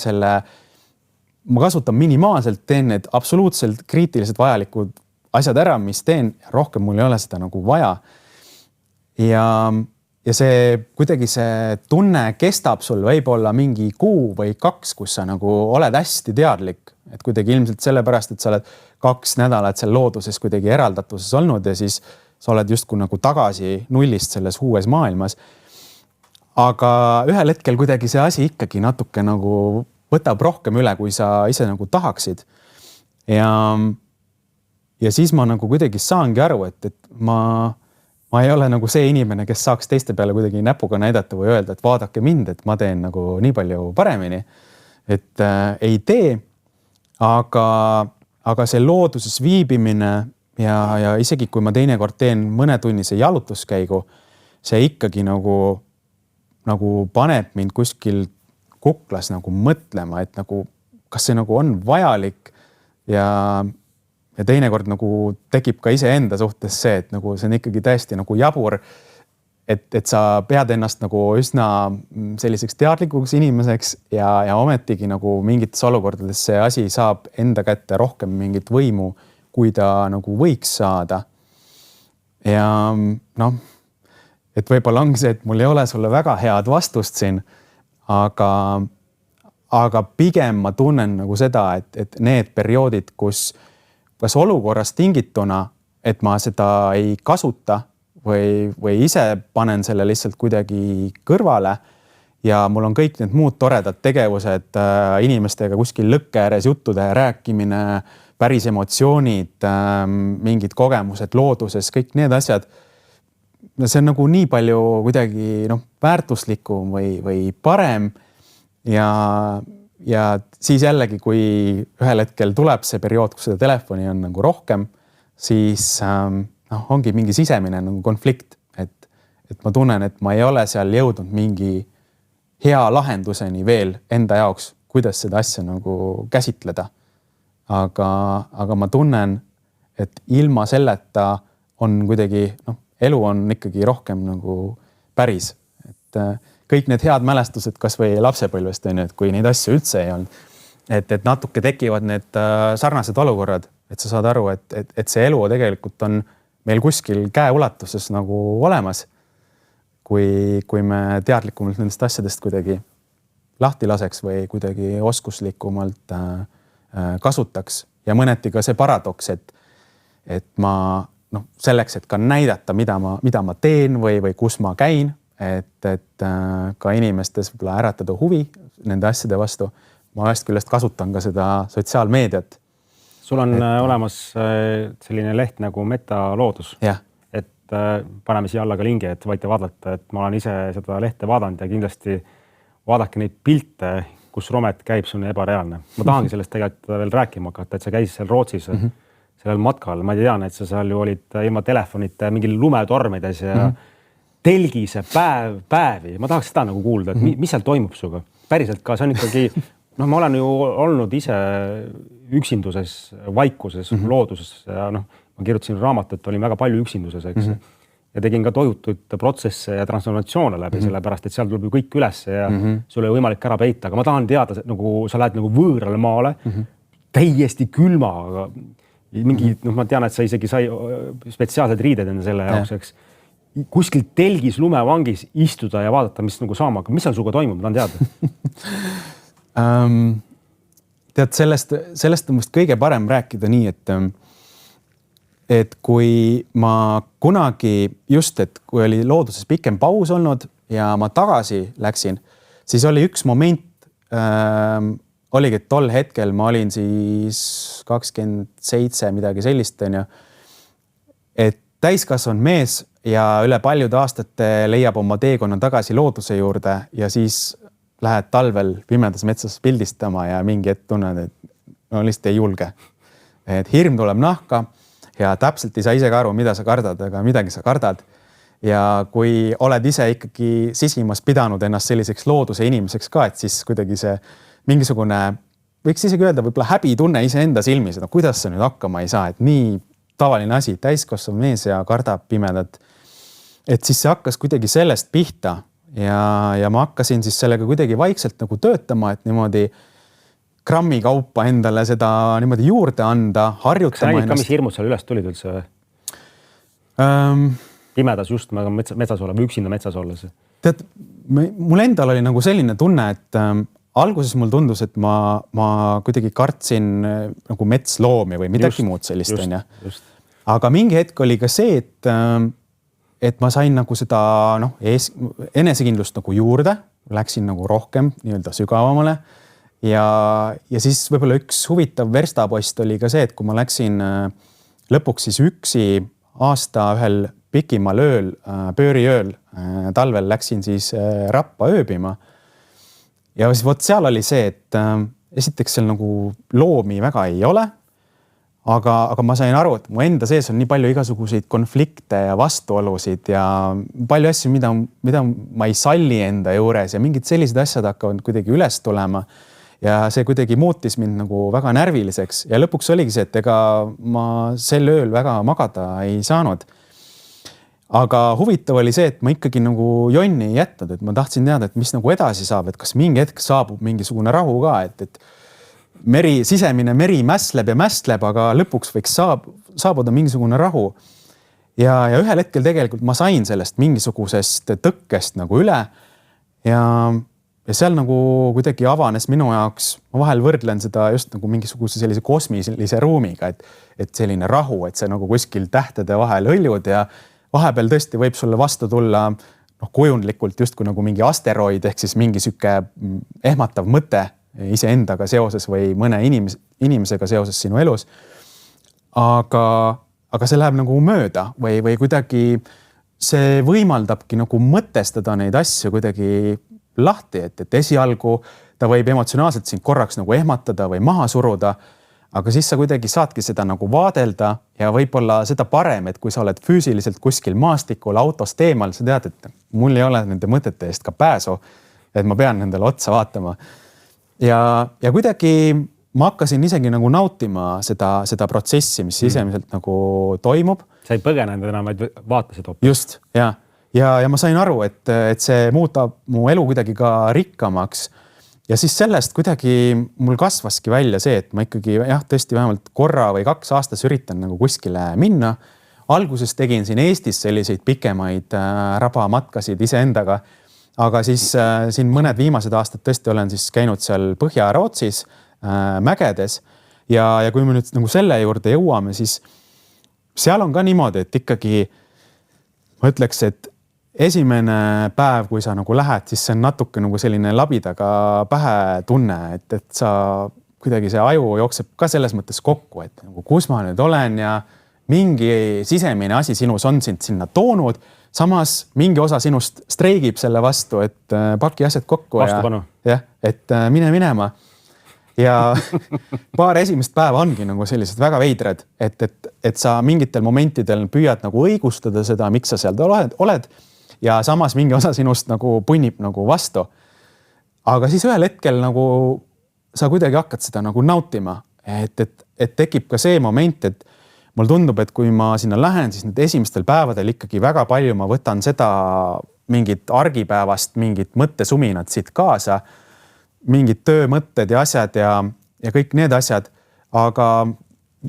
ma kasutan minimaalselt, teen need absoluutselt kriitiliselt vajalikud asjad ära, mis teen, rohkem mul ei ole seda nagu vaja. Ja see kuidagi see tunne kestab sul võib-olla mingi kuu või 2, kus sa nagu oled hästi teadlik, et kuidagi ilmselt sellepärast, et sa oled 2 nädalat seal looduses kuidagi eraldatuses olnud ja siis sa oled justkui nagu tagasi nullist selles uues maailmas. Aga ühel hetkel kuidagi see asi ikkagi natuke nagu võtab rohkem üle, kui sa ise nagu tahaksid. Ja siis ma nagu kuidagi saangi aru, et ma ei ole nagu see inimene, kes saaks teiste peale kuidagi näpuga näidata või öelda, et vaadake mind, et ma teen nagu nii palju paremini. Et ei tee, aga see looduses viibimine ja isegi kui ma teinekord teen mõnetunnise jalutuskäigu, see ikkagi nagu paneb mind kuskil kuklas nagu mõtlema, et nagu, kas see nagu on vajalik ja teinekord nagu tekib ka iseenda suhtes see, et nagu see on ikkagi täiesti nagu jabur, et sa pead ennast nagu üsna selliseks teadlikuks inimeseks ja ometigi nagu mingites olukordades see asi saab enda kätte rohkem mingit võimu, kui ta nagu võiks saada. Ja et võib-olla ongi see, et mul ei ole sulle väga head vastust siin, aga pigem ma tunnen nagu seda, et need perioodid, kas olukorrast tingituna, et ma seda ei kasuta või ise panen selle lihtsalt kuidagi kõrvale ja mul on kõik need muud toredad tegevused inimestega kuskil lõkke ääres juttude rääkimine, päris emotsioonid, mingid kogemused looduses, kõik need asjad. See on nagu nii palju kuidagi väärtuslikum või parem ja siis jällegi, kui ühel hetkel tuleb see periood, kus seda telefoni on nagu rohkem, siis ongi mingi sisemine nagu konflikt, et ma tunnen, et ma ei ole seal jõudnud mingi hea lahenduseni veel enda jaoks, kuidas seda asja nagu käsitleda. Aga ma tunnen, et ilma selleta on kuidagi, elu on ikkagi rohkem nagu päris. Et kõik need head mälestused kas või lapsepõlvest on, et kui neid asju üldse ei olnud, et natuke tekivad need sarnased olukorrad, et sa saad aru, et see elu tegelikult on meil kuskil käeulatuses nagu olemas, kui me teadlikumalt nendest asjadest kuidagi lahti laseks või kuidagi oskuslikumalt kasutaks. Ja mõneti ka see paradoks, et ma selleks, et ka näidata, mida ma teen või kus ma käin, et ka inimestes võib-olla äratada huvi nende asjade vastu. Ma ühest küljest kasutan ka seda sotsiaalmeediat. Sul on olemas selline leht nagu Metaloodus. Jah. Et paneme siia alla ka lingi, et võite vaadata, et ma olen ise seda lehte vaadanud ja kindlasti vaadake neid pilte, kus Romet käib, see on ebareaalne. Ma tahangi sellest tegelikult veel rääkima hakata, et sa käisid seal Rootsis sellel matkal. Ma tean, et sa seal ju olid ilma telefonite mingil lumetormides ja telgise päevi. Ma tahaks seda nagu kuulda, et mis seal toimub suga? Päriselt ka, see on ikkagi, ma olen ju olnud ise üksinduses, vaikuses, looduses ja ma kirjutasin raamatut, olin väga palju üksinduses, eks. Ja tegin ka tohutuid protsesse ja transformatsioone läbi, sellepärast, et seal tuleb ju kõik üles ja sul ei võimalik ära peita. Aga ma tahan teada, nagu sa lähed nagu võõrale maale, täiesti külma, aga mingi, ma tean, et sa isegi sai spetsiaalsed riided enne selle jaoks, eks. Kuskil telgis lumevangis istuda ja vaadata, mis nagu saama, aga mis seal suga toimub, ma tahan teada. Tead, sellest on must kõige parem rääkida nii, et kui ma kunagi just, et kui oli looduses pikem paus olnud ja ma tagasi läksin, siis oli üks moment, oligi, et tol hetkel ma olin siis 27 midagi sellist, et täiskasvanud mees ja üle paljude aastate leiab oma teekonna tagasi looduse juurde ja siis lähed talvel pimedas metsas pildistama ja mingi hetk tunned, et lihtsalt ei julge. Et hirm tuleb nahka ja täpselt ei saa ise ka aru, mida sa kardad, aga midagi sa kardad. Ja kui oled ise ikkagi sisimas pidanud ennast selliseks looduse inimeseks ka, et siis kuidagi see mingisugune, võiks isegi öelda, võib-olla häbi tunne ise enda silmis, et kuidas sa nüüd hakkama ei saa, et nii tavaline asi, täiskasvav mees ja kardab pimedat. Et siis see hakkas kuidagi sellest pihta ja ma hakkasin siis sellega kuidagi vaikselt nagu töötama, et niimoodi grammi kaupa endale seda niimoodi juurde anda, harjutama ennast. Kas räägid ka, mis hirmud seal üles tulid üldse? Pimedas just metsas olla või üksinda metsas olles? Tead, mul endal oli nagu selline tunne, et alguses mul tundus, et ma kuidagi kartsin nagu metsloomi või midagi muud sellist. Aga mingi hetk oli ka see, et ma sain nagu seda enesekindlust nagu juurde, läksin nagu rohkem nii-öelda sügavamale. Ja siis võib-olla üks huvitav verstapost oli ka see, et kui ma läksin lõpuks siis üksi aasta ühel pikimal ööl, pööriööl, talvel läksin siis Rappa ööbima. Ja siis vot seal oli see, et esiteks seal nagu loomi väga ei ole, aga ma sain aru, et mu enda sees on nii palju igasuguseid konflikte ja vastuolusid ja palju asju, mida ma ei salli enda juures ja mingid sellised asjad hakkavad kuidagi üles tulema. Ja see kuidagi muutis mind nagu väga närviliseks ja lõpuks oligi see, et ega ma sel ööl väga magada ei saanud. Aga huvitav oli see, et ma ikkagi nagu jonni ei jätnud, et ma tahtsin teada, et mis nagu edasi saab, et kas mingi hetk saabub mingisugune rahu ka, et sisemine meri mästleb, aga lõpuks võiks saabuda mingisugune rahu. Ja ühel hetkel tegelikult ma sain sellest mingisugusest tõkkest nagu üle ja seal nagu kuidagi avanes minu jaoks, ma vahel võrdlen seda just nagu mingisuguse sellise kosmilise ruumiga, et selline rahu, et see nagu kuskil tähtede vahel hõljud ja vahepeal tõesti võib sulle vastu tulla kujundlikult justkui nagu mingi asteroid ehk siis mingi süke ehmatav mõte iseendaga seoses või mõne inimesega seoses sinu elus. Aga see läheb nagu mööda või kuidagi see võimaldabki nagu mõtestada neid asju kuidagi lahti, et esialgu ta võib emotsionaalselt sind korraks nagu ehmatada või maha suruda, aga siis sa kuidagi saadki seda nagu vaadelda ja võib-olla seda parem, et kui sa oled füüsiliselt kuskil maastikul autost eemal, sa tead, et mul ei ole nende mõtete eest ka pääsu, et ma pean nendele otsa vaatama. Ja kuidagi ma hakkasin isegi nagu nautima seda protsessi, mis sisemiselt nagu toimub. Sa ei põgenenud enam, vaid vaatasid hoopis. Just, ja ma sain aru, et see muutab mu elu kuidagi ka rikkamaks. Ja siis sellest kuidagi mul kasvaski välja see, et ma ikkagi tõesti vähemalt korra või 2 aastas üritan nagu kuskile minna. Alguses tegin siin Eestis selliseid pikemaid rabamatkasid iseendaga, aga siis siin mõned viimased aastad tõesti olen siis käinud seal Põhja-Rootsis mägedes ja kui me nüüd nagu selle juurde jõuame, siis seal on ka niimoodi, et ikkagi ma ütleks, et esimene päev, kui sa nagu lähed, siis see on natuke nagu selline labidaga pähe tunne, et sa kuidagi see aju jookseb ka selles mõttes kokku, et nagu kus ma nüüd olen ja mingi sisemine asi sinus on sind sinna toonud, samas mingi osa sinust streigib selle vastu, et paki asjad kokku ja et mine minema. Ja paar esimest päeva ongi nagu sellised väga veidrad, et sa mingitel momentidel püüad nagu õigustada seda, miks sa seal oled ja samas mingi osa sinust nagu punnib nagu vastu. Aga siis ühel hetkel nagu sa kuidagi hakkad seda nagu nautima, et tekib ka see moment, et mul tundub, et kui ma sinna lähen, siis need esimestel päevadel ikkagi väga palju ma võtan seda mingit argipäevast, mingit mõttesuminat siit kaasa, mingid töömõtted ja asjad ja kõik need asjad, aga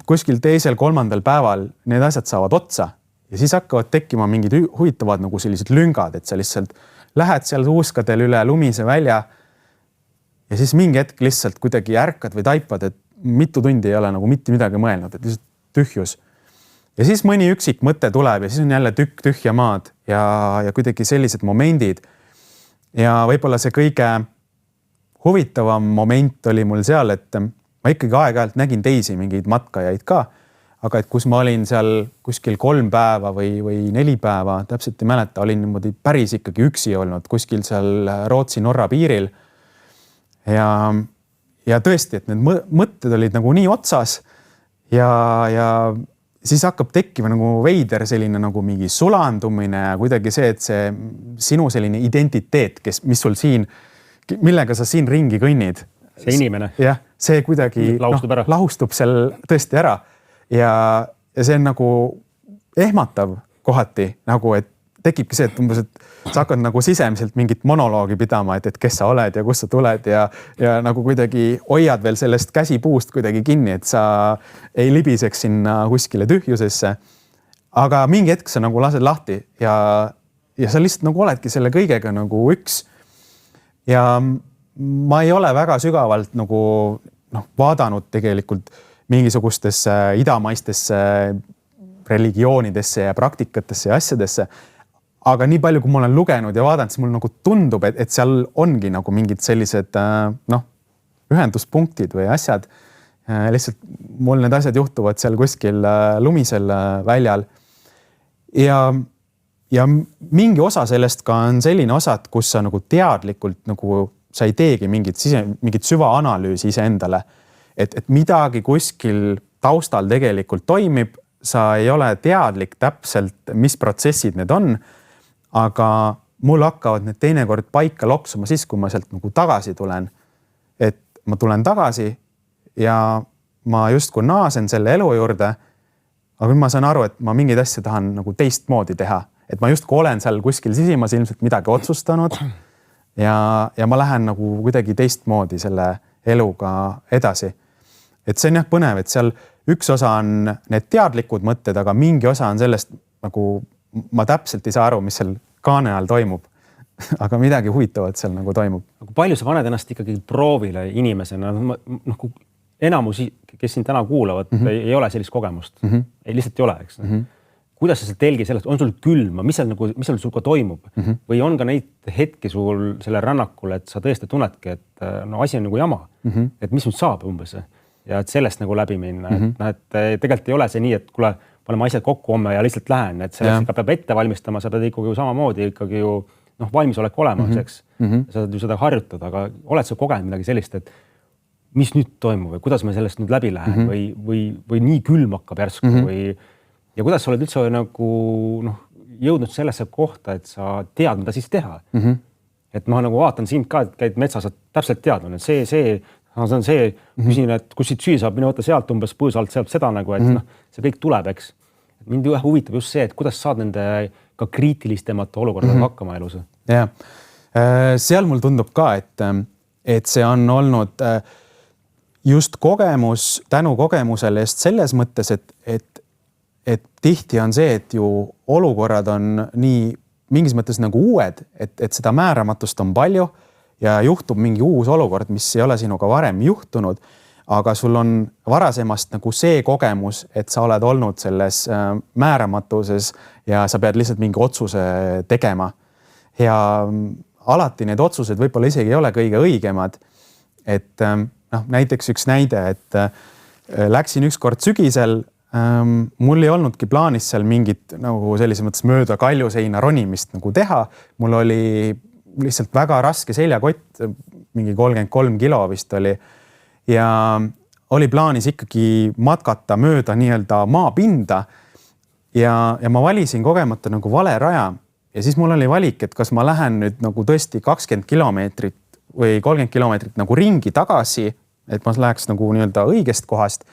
kuskil 2.-3. päeval need asjad saavad otsa ja siis hakkavad tekkima mingid huvitavad nagu sellised lüngad, et sa lihtsalt lähed seal uuskadel üle lumise välja ja siis mingi hetk lihtsalt kuidagi ärkad või taipad, et mitu tundi ei ole nagu mitte midagi mõelnud, et lihtsalt tühjus. Ja siis mõni üksik mõte tuleb ja siis on jälle tükk tühja maad ja kuidagi sellised momendid ja võib-olla see kõige huvitavam moment oli mul seal, et ma ikkagi aeg-ajalt nägin teisi mingeid matkajaid ka, aga et kus ma olin seal kuskil 3 päeva või 4 päeva, täpselt ei mäleta, olin niimoodi päris ikkagi üksi olnud kuskil seal Rootsi-Norra piiril. Ja tõesti, et need mõtted olid nagu nii otsas ja siis hakkab tekkima nagu veider selline nagu mingi sulandumine ja kuidagi see, et see sinu selline identiteet, mis sul siin millega sa siin ringi kõnnid. See inimene. Jah, see kuidagi lahustub seal tõesti ära ja see on nagu ehmatav kohati, nagu et tekibki see, et umbes, et sa hakkad nagu sisemiselt mingit monoloogi pidama, et kes sa oled ja kust sa tuled ja nagu kuidagi hoiad veel sellest käsipuust kuidagi kinni, et sa ei libiseks sinna kuskile tühjusesse. Aga mingi hetk sa nagu lased lahti ja sa lihtsalt nagu oledki selle kõigega nagu üks. Ja ma ei ole väga sügavalt nagu vaadanud tegelikult mingisugustesse idamaistesse religioonidesse ja praktikatesse ja asjadesse. Aga nii palju, kui ma olen lugenud ja vaadanud, siis mul nagu tundub, et seal ongi nagu mingid sellised ühenduspunktid või asjad. Lihtsalt mul need asjad juhtuvad seal kuskil lumisel väljal. Ja mingi osa sellest ka on selline osa, kus sa nagu teadlikult nagu sa ei teegi mingit süvaanalüüsi iseendale, et midagi kuskil taustal tegelikult toimib, sa ei ole teadlik täpselt, mis protsessid need on, aga mul hakkavad need teinekord paika loksuma siis, kui ma sealt nagu tagasi tulen. Et ma tulen tagasi ja ma justkui naasen selle elu juurde, aga ma saan aru, et ma mingeid asja tahan nagu teistmoodi teha. Et ma justkui olen seal kuskil sisimas ilmselt midagi otsustanud ja ma lähen nagu kuidagi teistmoodi selle eluga edasi. Et see on põnev, et seal üks osa on need teadlikud mõtted, aga mingi osa on sellest nagu ma täpselt ei saa aru, mis seal kaane all toimub. Aga midagi huvitavat seal nagu toimub. Palju sa paned ennast ikkagi proovile inimesena? Enamus, kes siin täna kuulavad, ei ole sellist kogemust. Ei lihtsalt ei ole, eks. Kuidas sa telgi sellest, on sul külma, mis seal sul ka toimub? Või on ka neid hetki sul selle rännakul, et sa tõesti tunnedki, et asi on nagu jama, et mis nüüd saab umbes ja et sellest nagu läbi minna. Et tegelikult ei ole see nii, et kuule, paneme asjad kokku homme ja lihtsalt lähen, et sellest ikka peab ette valmistama, sa pead ikkagi ju samamoodi ikkagi ju valmisolek olema, eks. Sa saad ju seda harjutada, aga oled sa kogenud midagi sellist, et mis nüüd toimub või kuidas ma sellest nüüd läbi lähen või nii külm hakkab järsku või ja kuidas sa oled üldse nagu jõudnud sellesse kohta, et sa tead, mida siis teha. Et ma nagu vaatan sind ka, et käid metsas, et täpselt tead, et see küsin, et kus siit süüa saab, mine võtta sealt umbes põõsa alt sealt seda nagu, et see kõik tuleb, eks. Mind huvitab just see, et kuidas saad nende ka kriitilisemate olukordadega hakkama elus. Ja. Seal mul tundub ka, et see on olnud just kogemus, tänu kogemusele just selles mõttes, et tihti on see, et ju olukorrad on nii mingis mõttes nagu uued, et seda määramatust on palju ja juhtub mingi uus olukord, mis ei ole sinuga varem juhtunud, aga sul on varasemast nagu see kogemus, et sa oled olnud selles määramatuses ja sa pead lihtsalt mingi otsuse tegema. Ja alati need otsused võib-olla isegi ei ole kõige õigemad. Et näiteks üks näide, et läksin ükskord sügisel, mul ei olnudki plaanis seal mingit nagu sellises mõttes mööda kaljuseina ronimist nagu teha. Mul oli lihtsalt väga raske seljakott, mingi 33 kilo vist oli. Ja oli plaanis ikkagi matkata mööda nii-öelda maapinda ja ma valisin kogemata nagu vale raja. Ja siis mul oli valik, et kas ma lähen nüüd nagu tõesti 20 kilomeetrit või 30 kilomeetrit nagu ringi tagasi, et ma läheks nagu nii-öelda õigest kohast.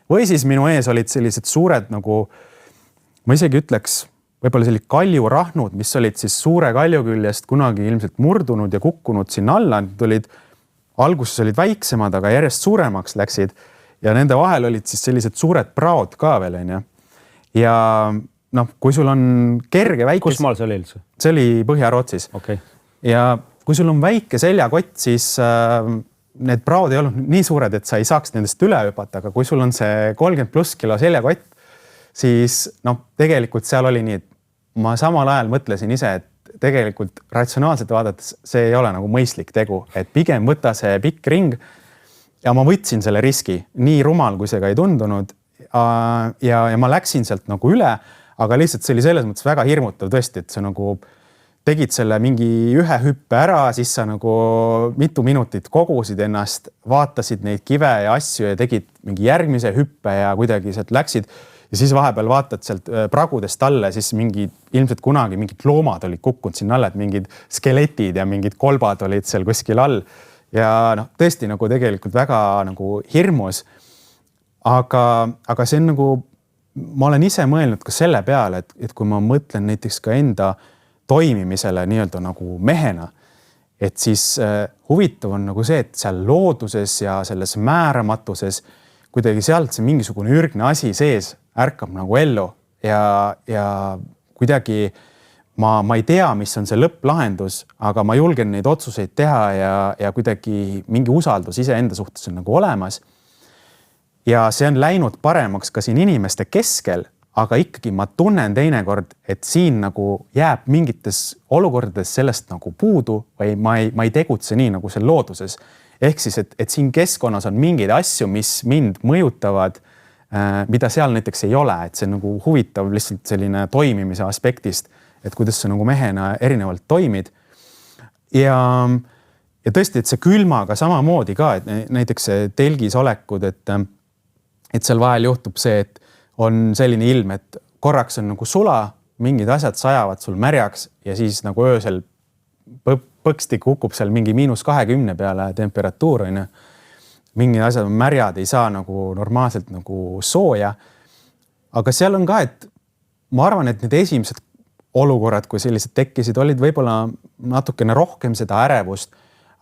Või siis minu ees olid sellised suured nagu, ma isegi ütleks, võib-olla sellised kaljurahnud, mis olid siis suure kalju küljest kunagi ilmselt murdunud ja kukkunud sinna alla. Alguses olid väiksemad, aga järjest suuremaks läksid ja nende vahel olid siis sellised suured praod ka veel. Ja kui sul on kerge väike... Kus maal see oli üldse? See oli Põhja-Rootsis. Okay. Ja kui sul on väike seljakott, siis need praod ei olnud nii suured, et sa ei saaks nendest üle hüpata, aga kui sul on see 30+ kilo seljakott, siis tegelikult seal oli nii, et ma samal ajal mõtlesin ise, et tegelikult ratsionaalselt vaadates see ei ole nagu mõistlik tegu, et pigem võtta see pikk ring ja ma võtsin selle riski, nii rumal, kui see ka ei tundunud ja ma läksin sealt nagu üle, aga lihtsalt see oli selles mõttes väga hirmutav tõesti, et sa nagu tegid selle mingi ühe hüppe ära, siis sa nagu mitu minutit kogusid ennast, vaatasid neid kive ja asju ja tegid mingi järgmise hüppe ja kuidagi sealt läksid. Ja siis vahepeal vaatad sealt pragudest alla, siis ilmselt kunagi mingid loomad olid kukkunud sinna alla, et mingid skeletid ja mingid kolbad olid seal kuskil all. Ja tõesti nagu tegelikult väga nagu hirmus. Aga see on nagu, ma olen ise mõelnud ka selle peale, et kui ma mõtlen näiteks ka enda toimimisele nii-öelda nagu mehena, et siis huvitav on nagu see, et seal looduses ja selles määramatuses kuidagi sealt see mingisugune ürgne asi sees ärkab nagu ellu ja kuidagi ma ei tea, mis on see lõpplahendus, aga ma julgen neid otsuseid teha ja kuidagi mingi usaldus iseenda suhtes on nagu olemas. Ja see on läinud paremaks ka siin inimeste keskel, aga ikkagi ma tunnen teinekord, et siin nagu jääb mingites olukordades sellest nagu puudu või ma ei tegutse nii nagu seal looduses. Ehk siis, et siin keskkonnas on mingeid asju, mis mind mõjutavad, mida seal näiteks ei ole, et see on nagu huvitav lihtsalt selline toimimise aspektist, et kuidas sa nagu mehena erinevalt toimid. Ja tõesti, et see külmaga samamoodi ka, et näiteks telgis olekud, et seal vahel juhtub see, et on selline ilm, et korraks on nagu sula, mingid asjad sajavad sul märjaks ja siis nagu öösel põksti kukub seal mingi -20 peale temperatuur. Mingid asjad on märjad, ei saa nagu normaalselt nagu sooja. Aga seal on ka, et ma arvan, et need esimesed olukorrad, kui sellised tekkisid, olid võib-olla natukene rohkem seda ärevust,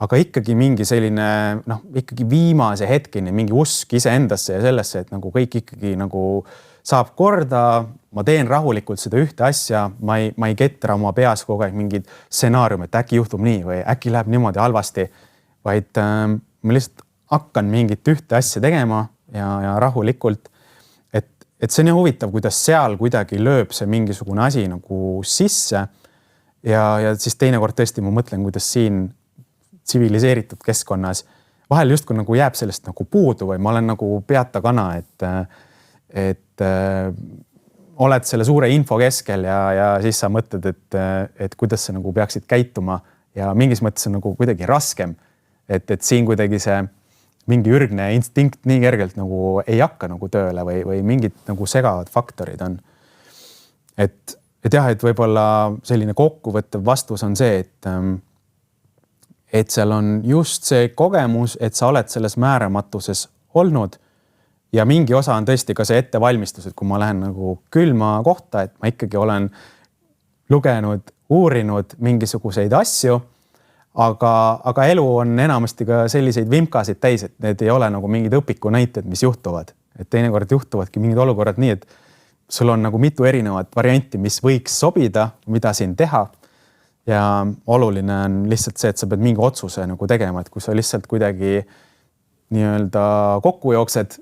aga ikkagi mingi selline, ikkagi viimase hetkini mingi usk iseendasse ja sellesse, et nagu kõik ikkagi nagu saab korda, ma teen rahulikult seda ühte asja, ma ei ketra oma peas kogu aeg mingid stsenaarium, et äkki juhtub nii või äkki läheb niimoodi halvasti, vaid ma lihtsalt hakkan mingit ühte asja tegema ja rahulikult, et see on nii huvitav, kuidas seal kuidagi lööb see mingisugune asi nagu sisse ja siis teinekord tõesti ma mõtlen, kuidas siin tsiviliseeritud keskkonnas vahel justkui nagu jääb sellest nagu puudu või ma olen nagu peata kana, et oled selle suure info keskel ja siis sa mõtled, et kuidas sa nagu peaksid käituma ja mingis mõttes on nagu kuidagi raskem, et siin kuidagi see mingi ürgne instinkt nii kergelt nagu ei hakka nagu tööle või mingid nagu segavad faktorid on. Et jah, et võib-olla selline kokkuvõttev vastus on see, et seal on just see kogemus, et sa oled selles määramatuses olnud ja mingi osa on tõesti ka see ettevalmistus, et kui ma lähen nagu külma kohta, et ma ikkagi olen lugenud, uurinud mingisuguseid asju, aga elu on enamasti ka selliseid vimkasid täis, et need ei ole nagu mingid õpiku näited, mis juhtuvad. Et teinekord juhtuvadki mingid olukorrad nii, et sul on nagu mitu erinevat varianti, mis võiks sobida, mida siin teha. Ja oluline on lihtsalt see, et sa pead mingi otsuse nagu tegema, et kui sa lihtsalt kuidagi nii-öelda kokku jooksed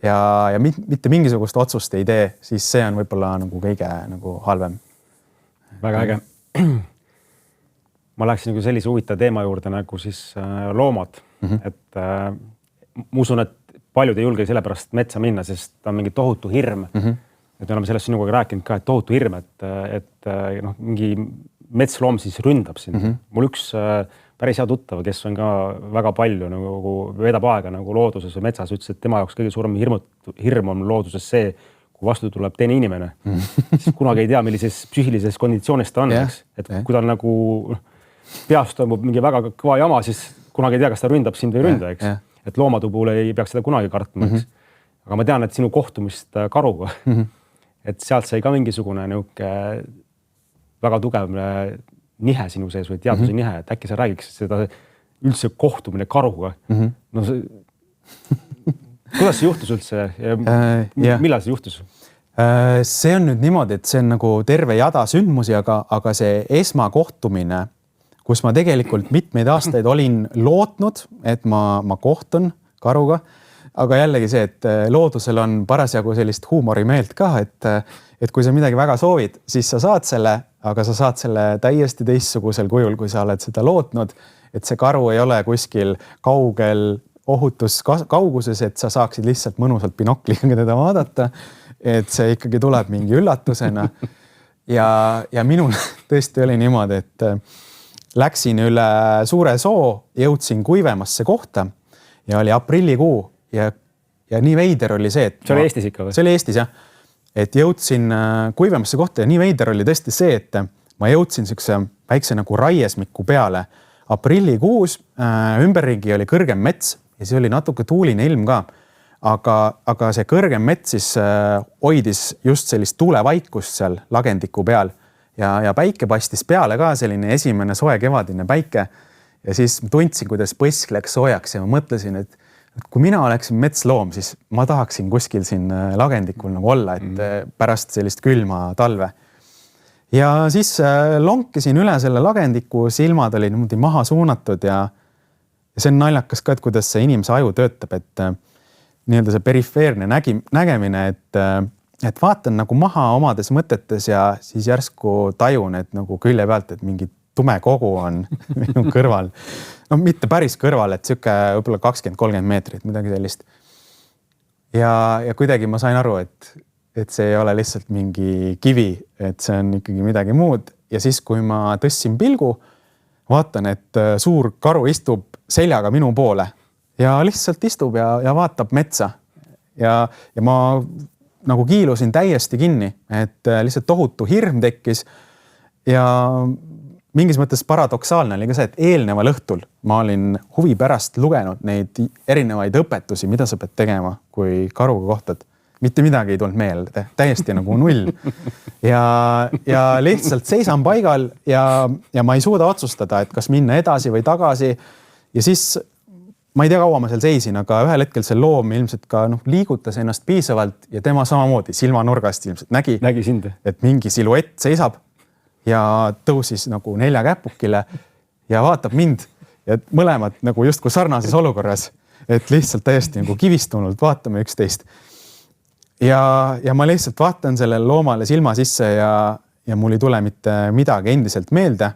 ja mitte mingisugust otsust ei tee, siis see on võib-olla nagu kõige nagu halvem. Väga äge. Ma läheksin nagu sellise huvitava teema juurde nagu siis loomad. Et ma usun, et paljud ei julge sellepärast metsa minna, sest ta on mingi tohutu hirm. Et me oleme sellest sinuga rääkinud ka, et tohutu hirm, et mingi metsloom siis ründab sind. Mul üks päris hea tuttav, kes on ka väga palju nagu veedab aega nagu looduses või metsas, ütles, et tema jaoks kõige suurem hirm on looduses see, kui vastu tuleb teine inimene. Siis kunagi ei tea, millises psüühilises konditsioonis ta on. Et kui ta nagu peast toimub mingi väga kõva jama, siis kunagi ei tea, kas ta ründab sind või ründa, eks. Et loomade puhul ei peaks seda kunagi kartma, eks. Aga ma tean, et sinu kohtumist karuga, et sealt sai ka mingisugune väga tugev nihe sinu sees või teaduse nihe, et äkki sa räägiks seda üldse kohtumine karuga. No kuidas see juhtus üldse ja millal see juhtus? See on nüüd niimoodi, et see on nagu terve jada sündmusi, aga see esmakohtumine, kus ma tegelikult mitmeid aastaid olin lootnud, et ma kohtun karuga, aga jällegi see, et loodusel on parasjagu sellist huumorimeelt ka, et kui sa midagi väga soovid, siis sa saad selle, aga sa saad selle täiesti teistsugusel kujul, kui sa oled seda lootnud, et see karu ei ole kuskil kaugel ohutus kauguses, et sa saaksid lihtsalt mõnusalt binokliga teda vaadata, et see ikkagi tuleb mingi üllatusena. Ja minul tõesti oli niimoodi, et läksin üle suure soo, jõudsin kuivemasse kohta ja oli aprillikuu ja nii veider oli see, et see oli Eestis ikka või? See oli Eestis, jah. Et jõudsin kuivemasse kohta ja nii veider oli tõesti see, et ma jõudsin siukse väikse nagu raiesmiku peale. Aprillikuus ümberringi oli kõrgem mets ja see oli natuke tuuline ilm ka. Aga see kõrgem mets siis hoidis just sellist tuulevaikust seal lagendiku peal ja päike paistis peale ka selline esimene soe kevadine päike ja siis tundsin, kuidas põsk läks soojaks ja ma mõtlesin, et kui mina oleksin metsloom, siis ma tahaksin kuskil siin lagendikul nagu olla, et pärast sellist külma talve. Ja siis lonkisin üle selle lagendiku, silmad oli niimoodi maha suunatud ja see on naljakas ka, et kuidas see inimese aju töötab, et nii-öelda see perifeerne nägemine, et vaatan nagu maha omades mõtetes ja siis järsku tajun, et nagu külje pealt, et mingi tume kogu on minu kõrval. No mitte päris kõrval, et siuke võib-olla 20-30 meetrit, midagi sellist. Ja kuidagi ma sain aru, et see ei ole lihtsalt mingi kivi, et see on ikkagi midagi muud. Ja siis, kui ma tõstsin pilgu, vaatan, et suur karu istub seljaga minu poole ja lihtsalt istub ja vaatab metsa. Ja ma nagu kiilusin täiesti kinni, et lihtsalt tohutu hirm tekkis ja mingis mõttes paradoksaalne oli ka see, et eelneval õhtul ma olin huvi pärast lugenud neid erinevaid õpetusi, mida sa pead tegema, kui karuga kohtad. Mitte midagi ei tulnud meelde, täiesti nagu null. Ja lihtsalt seisan paigal ja ma ei suuda otsustada, et kas minna edasi või tagasi. Ja siis ma ei tea, kaua ma seal seisin, aga ühel hetkel see loom ilmselt ka liigutas ennast piisavalt ja tema samamoodi silmanurgast ilmselt nägi sind, et mingi siluett seisab ja tõusis nagu 4 käpukile ja vaatab mind ja mõlemad nagu justkui sarnases olukorras, et lihtsalt täiesti nagu kivistunult vaatame üksteist. Ja ma lihtsalt vaatan sellele loomale silma sisse ja mul ei tule mitte midagi endiselt meelde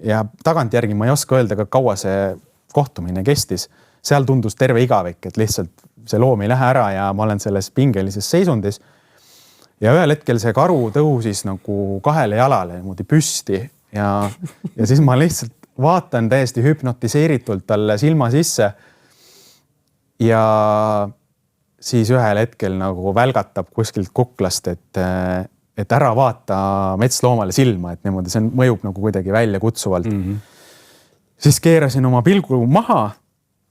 ja tagantjärgi ma ei oska öelda, ka kaua see kohtumine kestis. Seal tundus terve igavik, et lihtsalt see loom ei lähe ära ja ma olen selles pingelises seisundis. Ja ühel hetkel see karu tõusis nagu 2 jalale niimoodi püsti ja siis ma lihtsalt vaatan täiesti hüpnotiseeritult talle silma sisse ja siis ühel hetkel nagu välgatab kuskilt kuklast, et ära vaata metsloomale silma, et niimoodi see mõjub nagu kuidagi välja kutsuvalt. Siis keerasin oma pilgu maha,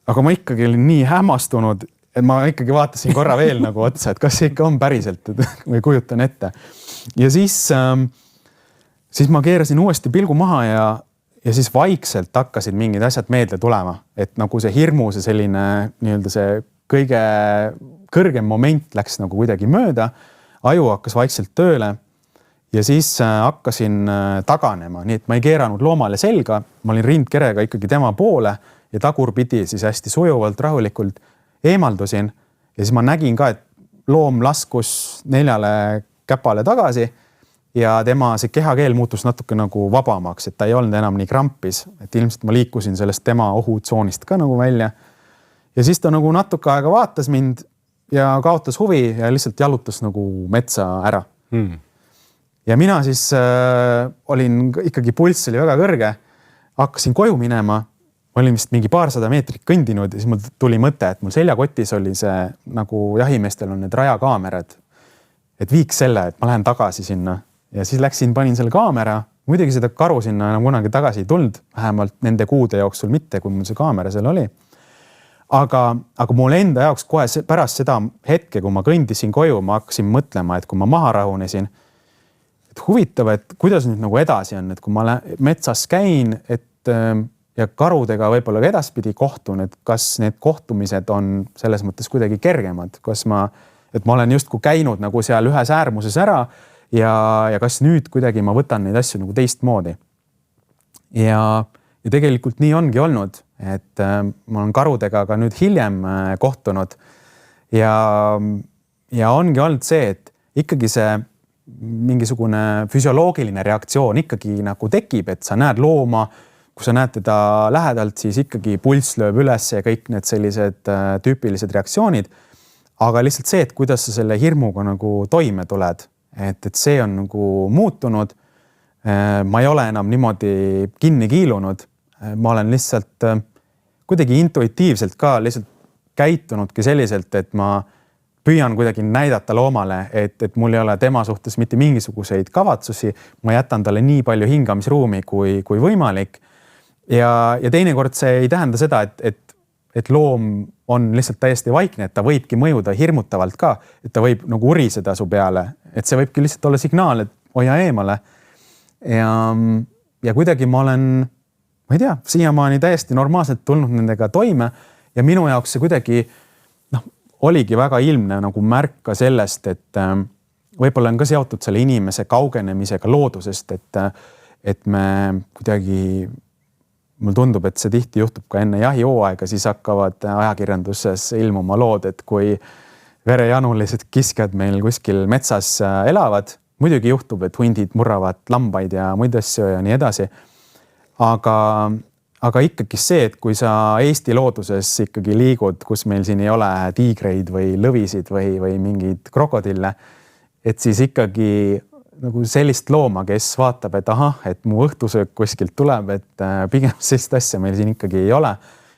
aga ma ikkagi olin nii hämmastunud, et ma ikkagi vaatasin korra veel nagu otsa, et kas see ikka on päriselt või kujutan ette. Ja siis ma keerasin uuesti pilgu maha ja siis vaikselt hakkasid mingid asjad meelde tulema, et nagu see hirmu, see selline nii-öelda see kõige kõrgem moment läks nagu kuidagi mööda, aju hakkas vaikselt tööle ja siis hakkasin taganema, nii et ma ei keeranud loomale selga, ma olin rindkerega ikkagi tema poole ja tagurpidi siis hästi sujuvalt, rahulikult eemaldusin ja siis ma nägin ka, et loom laskus 4 käpale tagasi ja tema see kehakeel muutus natuke nagu vabamaks, et ta ei olnud enam nii krampis, et ilmselt ma liikusin sellest tema ohutsoonist ka nagu välja. Ja siis ta nagu natuke aega vaatas mind ja kaotas huvi ja lihtsalt jalutas nagu metsa ära. Ja mina siis olin ikkagi pulss oli väga kõrge, hakkasin koju minema, olin vist mingi 200 meetrit kõndinud ja siis mul tuli mõte, et mul seljakotis oli see nagu jahimeestel on need rajakaamerad, et viiks selle, et ma lähen tagasi sinna. Ja siis läksin, panin selle kaamera, muidugi seda karu sinna enam kunagi tagasi ei tulnud, vähemalt nende kuude jooksul mitte, kui mul see kaamera seal oli. Aga mul enda jaoks kohe pärast seda hetke, kui ma kõndisin koju, ma hakkasin mõtlema, et kui ma maha rahunesin, et huvitav, et kuidas nüüd nagu edasi on, et kui ma metsas käin, ja karudega võib-olla ka edaspidi kohtun, et kas need kohtumised on selles mõttes kuidagi kergemad, et ma olen justkui käinud nagu seal ühes äärmuses ära ja kas nüüd kuidagi ma võtan neid asju nagu teistmoodi. Ja tegelikult nii ongi olnud, et ma olen karudega ka nüüd hiljem kohtunud ja ongi olnud see, et ikkagi see mingisugune füsioloogiline reaktsioon ikkagi nagu tekib, et sa näed looma, kui sa näed teda lähedalt, siis ikkagi pulss lööb üles ja kõik need sellised tüüpilised reaktsioonid. Aga lihtsalt see, et kuidas sa selle hirmuga nagu toime tuled, et see on nagu muutunud. Ma ei ole enam niimoodi kinni kiilunud. Ma olen lihtsalt kuidagi intuitiivselt ka lihtsalt käitunudki selliselt, et ma püüan kuidagi näidata loomale, et mul ei ole tema suhtes mitte mingisuguseid kavatsusi. Ma jätan talle nii palju hingamisruumi kui võimalik. Ja teinekord see ei tähenda seda, et loom on lihtsalt täiesti vaikne, et ta võibki mõjuda hirmutavalt ka, et ta võib nagu uriseda su peale, et see võibki lihtsalt olla signaal, et hoia eemale. Ja kuidagi ma olen, ma ei tea, siiamaani täiesti normaalselt tulnud nendega toime ja minu jaoks see kuidagi oligi väga ilmne nagu märk ka sellest, et võib-olla on ka seotud selle inimese kaugenemisega loodusest, et me kuidagi mul tundub, et see tihti juhtub ka enne jahihooaega, siis hakkavad ajakirjanduses ilmuma lood, et kui verejanulised kiskjad meil kuskil metsas elavad, muidugi juhtub, et hundid murravad lambaid ja muid asju ja nii edasi. Aga ikkagi see, et kui sa Eesti looduses ikkagi liigud, kus meil siin ei ole tiigreid või lõvisid või mingeid krokodille, et siis ikkagi nagu sellist looma, kes vaatab, et et mu õhtusöök kuskilt tuleb, et pigem sellist asja meil siin ikkagi ei ole.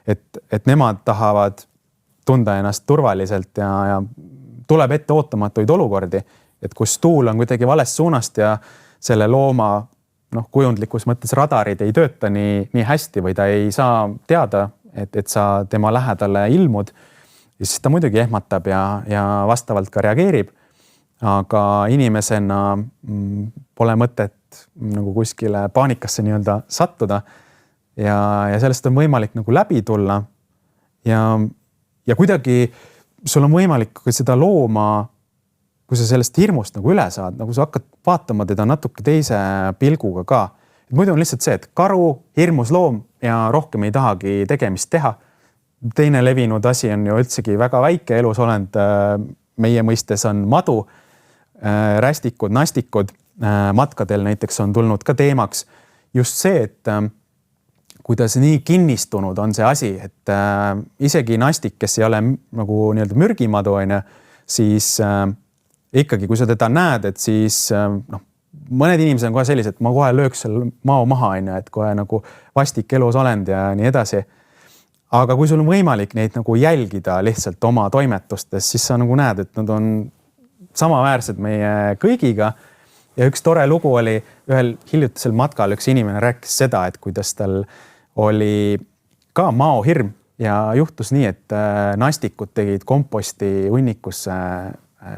Et nemad tahavad tunda ennast turvaliselt ja tuleb ette ootamatuid olukordi, et kus tuul on kuidagi valest suunast ja selle looma kujundlikus mõttes radarid ei tööta nii hästi või ta ei saa teada, et sa tema lähedale ilmud. Ja siis ta muidugi ehmatab ja vastavalt ka reageerib. Aga inimesena pole mõtet nagu kuskile paanikasse nii-öelda sattuda ja sellest on võimalik nagu läbi tulla ja kuidagi sul on võimalik seda looma, kui sa sellest hirmust nagu üle saad, nagu sa hakkad vaatama teda natuke teise pilguga ka. Et muidu on lihtsalt see, et karu, hirmus loom ja rohkem ei tahagi tegemist teha. Teine levinud asi on ju üldsegi väga väike elusolend, meie mõistes on madu, rästikud, nastikud, matkadel näiteks on tulnud ka teemaks just see, et kuidas nii kinnistunud on see asi, et isegi nastik, kes ei ole nagu nii-öelda mürgimadu, siis ikkagi, kui sa teda näed, et siis mõned inimesed on kohe sellised, et ma kohe lööks seal mao maha, et kohe nagu vastik elusolend ja nii edasi. aga kui sul on võimalik neid nagu jälgida lihtsalt oma toimetustes, siis sa nagu näed, et nad on samaväärsed meie kõigiga. Ja üks tore lugu oli ühel hiljutisel matkal, üks inimene rääkis seda, et kuidas tal oli ka maohirm ja juhtus nii, et nastikud tegid komposti hunnikusse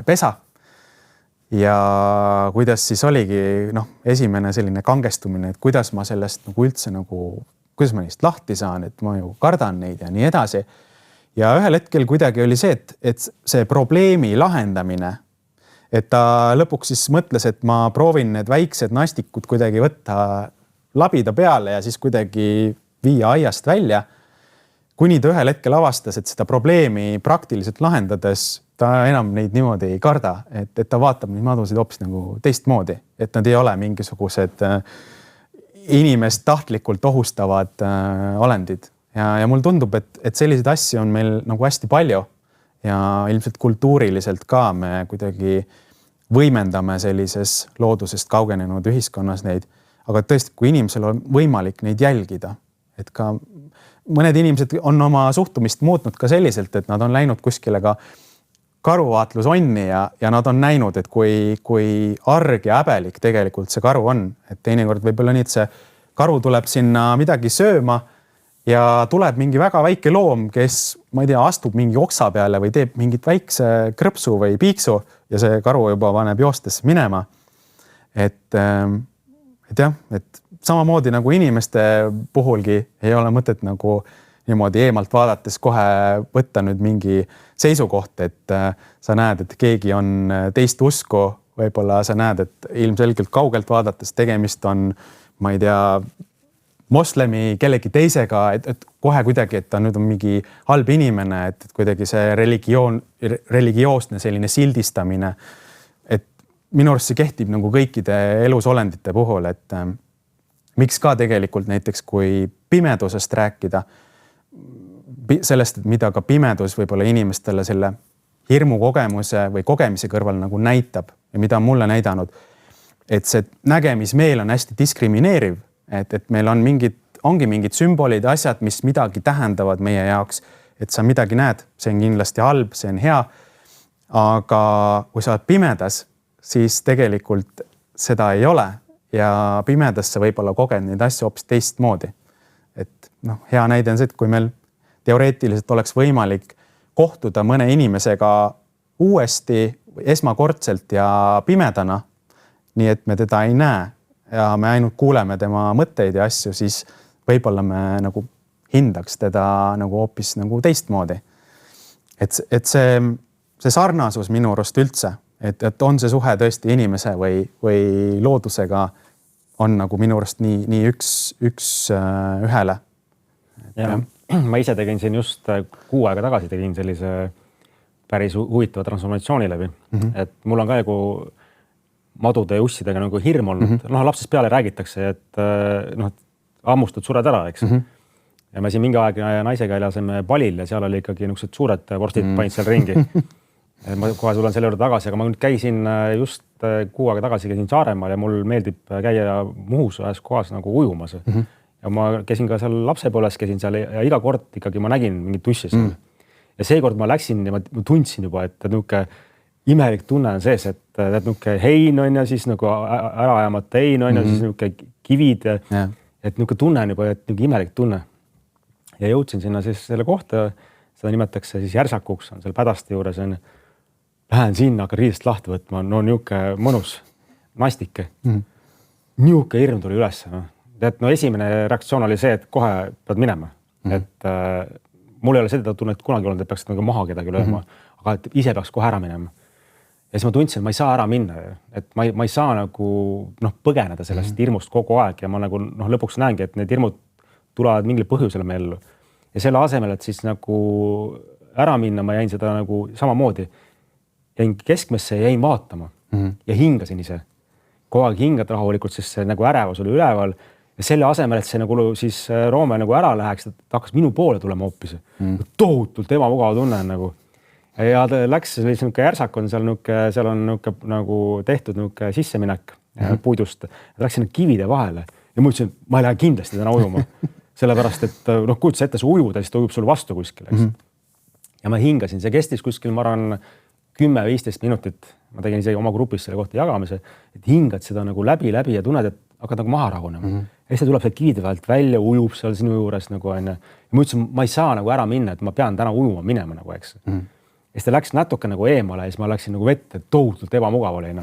pesa. Ja kuidas siis oligi esimene selline kangestumine, et kuidas ma sellest nagu üldse kuidas ma neist lahti saan, et ma ju kardan neid ja nii edasi. Ja ühel hetkel kuidagi oli see, et see probleemi lahendamine, et ta lõpuks siis mõtles, et ma proovin need väiksed nastikud kuidagi võtta labida peale ja siis kuidagi viia aiast välja. Kuni ta ühel hetkel avastas, et seda probleemi praktiliselt lahendades ta enam neid niimoodi ei karda, et ta vaatab neid madusid hoopis nagu teistmoodi, et nad ei ole mingisugused inimest tahtlikult ohustavad olendid. Ja mul tundub, et selliseid asju on meil nagu hästi palju ja ilmselt kultuuriliselt ka me kuidagi võimendame sellises loodusest kaugenenud ühiskonnas neid, aga tõesti, kui inimesel on võimalik neid jälgida, et ka mõned inimesed on oma suhtumist muutnud ka selliselt, et nad on läinud kuskile ka karuvaatlusonni ja nad on näinud, et kui arg ja häbelik tegelikult see karu on, et teinekord võib-olla nii, et see karu tuleb sinna midagi sööma ja tuleb mingi väga väike loom, kes, ma ei tea, astub mingi oksa peale või teeb mingit väikse krõpsu või piiksu ja see karu juba paneb joostes minema. Et jah, et samamoodi nagu inimeste puhulgi ei ole mõtet nagu niimoodi eemalt vaadates kohe võtta nüüd mingi seisukoht, et sa näed, et keegi on teist usku, võib-olla sa näed, et ilmselgelt kaugelt vaadates tegemist on, ma ei tea, moslemi kellegi teisega, et kohe kuidagi, et ta nüüd on mingi halb inimene, et kuidagi see religioosne selline sildistamine, et minu arust see kehtib nagu kõikide elusolendite puhul, et miks ka tegelikult näiteks kui pimedusest rääkida, sellest, et mida ka pimedus võib-olla inimestele selle hirmu kogemuse või kogemise kõrval nagu näitab ja mida on mulle näidanud, et see nägemismeel on hästi diskrimineeriv, et meil on ongi mingid sümbolid, asjad, mis midagi tähendavad meie jaoks, et sa midagi näed, see on kindlasti halb, see on hea, aga kui sa oled pimedas, siis tegelikult seda ei ole ja pimedas sa võib-olla koged neid asju hoopis teistmoodi. Et hea näide on see, et kui meil teoreetiliselt oleks võimalik kohtuda mõne inimesega uuesti esmakordselt ja pimedana, nii et me teda ei näe ja me ainult kuuleme tema mõtteid ja asju, siis võib-olla me nagu hindaks teda nagu hoopis nagu teistmoodi. Et see sarnasus minu arust üldse, et on see suhe tõesti inimese või loodusega on nagu minu arust nii üks ühele. Ja, ma ise tegin siin just 6 aega tagasi tegin sellise päris huvitava transformatsiooni läbi, et mul on ka nagu madude ja ussidega nagu hirm olnud. Lapsest peale räägitakse, et ammustud sured ära, eks. Ja me siin mingi aeg naisega elasime Balil ja seal oli ikkagi niisugused suured vorstid panid seal ringi. Ma kohe tulen selle juurde tagasi, aga ma nüüd käisin just 6 aega tagasi käisin Saaremaal ja mul meeldib käia Muhus ühes kohas nagu ujumas. Ja ma käisin ka seal lapsepõlves, käisin seal ja iga kord ikkagi ma nägin mingit ussi seal. Ja seekord ma läksin ja ma tundsin juba, et niisugune imelik tunne on sees, et niisugune hein on ja siis nagu ära ajamata hein on ja siis niisugune kivid, et niisugune tunne on juba, et niisugune imelik tunne. Ja jõudsin sinna siis selle kohta, seda nimetakse siis Järsakuks, on seal Pädaste juures. Lähen sinna, hakkan riidest lahti võtma, niisugune mõnus nastike. Niisugune hirm tuli üles. Et esimene reaktsioon oli see, et kohe pead minema. Et mul ei ole seda tunnet kunagi olnud, et peaks nagu maha kedagi lööma, aga et ise peaks kohe ära minema. Ja siis ma tundsin, et ma ei saa ära minna, et ma ei saa nagu põgeneda sellest hirmust kogu aeg ja ma nagu lõpuks näengi, et need hirmud tulevad mingil põhjusele me ellu. Ja selle asemel, et siis nagu ära minna, ma jäin seda nagu samamoodi. Jäin keskmesse ja jäin vaatama ja hingasin ise. Kogu aeg hingad rahulikult, sest see nagu ärevus oli üleval ja selle asemel, et see nagu siis Roome nagu ära läheks, ta hakkas minu poole tulema hoopis. Tohutult ebamugav tunne nagu. Ja ta läks, niisugune Järsak on seal on nagu tehtud sisseminek puidust. Ta läks sinna kivide vahele ja ma ütlesin, et ma ei lähe kindlasti täna ujuma. sellepärast, et noh, kujutas ette, see ujud ja siis ta ujub sul vastu kuskil, eks. Ja ma hingasin, see kestis kuskil, ma arvan, 10-15 minutit. Ma tegin isegi oma grupis selle kohta jagamise, et hingad seda nagu läbi ja tunned, et hakkad nagu maha rahunema. Ja siis ta tuleb seal kivide pealt välja, ujub seal sinu juures nagu on. Ja ma ütlesin, ma ei saa nagu ära minna, et ma pean täna ujuma minema nagu, eks. Ja siis ta läks natuke nagu eemale ja siis ma läksin nagu vette, tohutult ebamugav oli.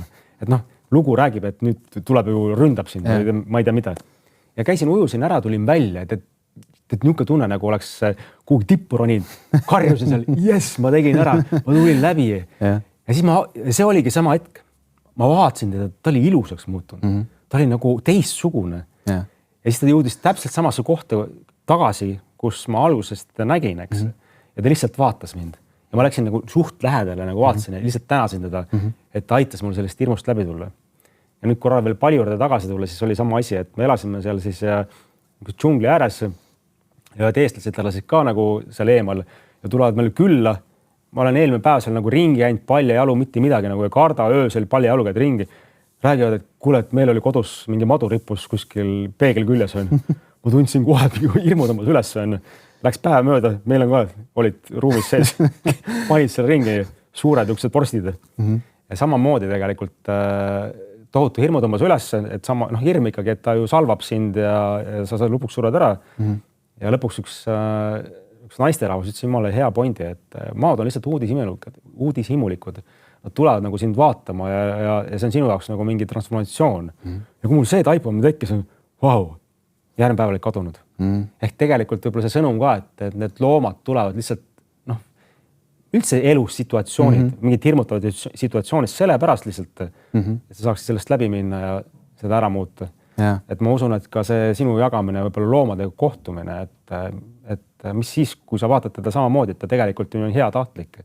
Et noh, lugu räägib, et nüüd tuleb ju ründab sind, ma ei tea mida. Ja käisin, ujusin ära, tulin välja, et niuke tunne nagu oleks kuhugi tippu roninud, karjusin seal, yes, ma tegin ära, ma tulin läbi. Ja siis see oligi sama hetk. Ma vaatasin teda, ta oli ilusaks muutunud. Ta oli nagu teistsugune. Ja siis ta jõudis täpselt samasse kohta tagasi, kus ma algusest nägin, eks. Ja ta lihtsalt vaatas mind. Ja ma läksin nagu suht lähedale, nagu vaatasin ja lihtsalt tänasin teda, et ta aitas mul sellest hirmust läbi tulla. Ja nüüd korra veel palju juurde tagasi tulla, siis oli sama asi, et me elasime seal siis džungli ääres ja eestlased elasid ka nagu seal eemal ja tulevad meil külla. Ma olen eelmine päev seal nagu ringi jäänud, paljajalu, mitte midagi nagu ja karda öösel paljajalu käid ringi. Räägivad, et kuule, et meil oli kodus mingi madu rippus kuskil peegel küljes. Ma tundsin kohe, et hirmu tõmbas üles. Läks päev mööda, meil on ka, olid ruumis sees, panid seal ringi suured üksed porstid. Ja samamoodi tegelikult tohutu hirmu tõmbas üles, et sama hirm ikkagi, et ta ju salvab sind ja sa saad lõpuks sured ära. Ja lõpuks üks naisterahvas ütles jumala hea pointi, et maad on lihtsalt uudishimulikud. Nad tulevad nagu sind vaatama ja see on sinu jaoks nagu mingi transformatsioon. Ja kui mul see taipamine tekkis, vau, järgmine päev olid kadunud. Ehk tegelikult võib-olla see sõnum ka, et need loomad tulevad lihtsalt üldse elus situatsioonid, mingid hirmutavad situatsioonid sellepärast lihtsalt, et sa saaks sellest läbi minna ja seda ära muuta. Ja. Et ma usun, et ka see sinu jagamine, võib-olla loomadega kohtumine, et mis siis, kui sa vaatad teda samamoodi, et ta tegelikult on hea tahtlik.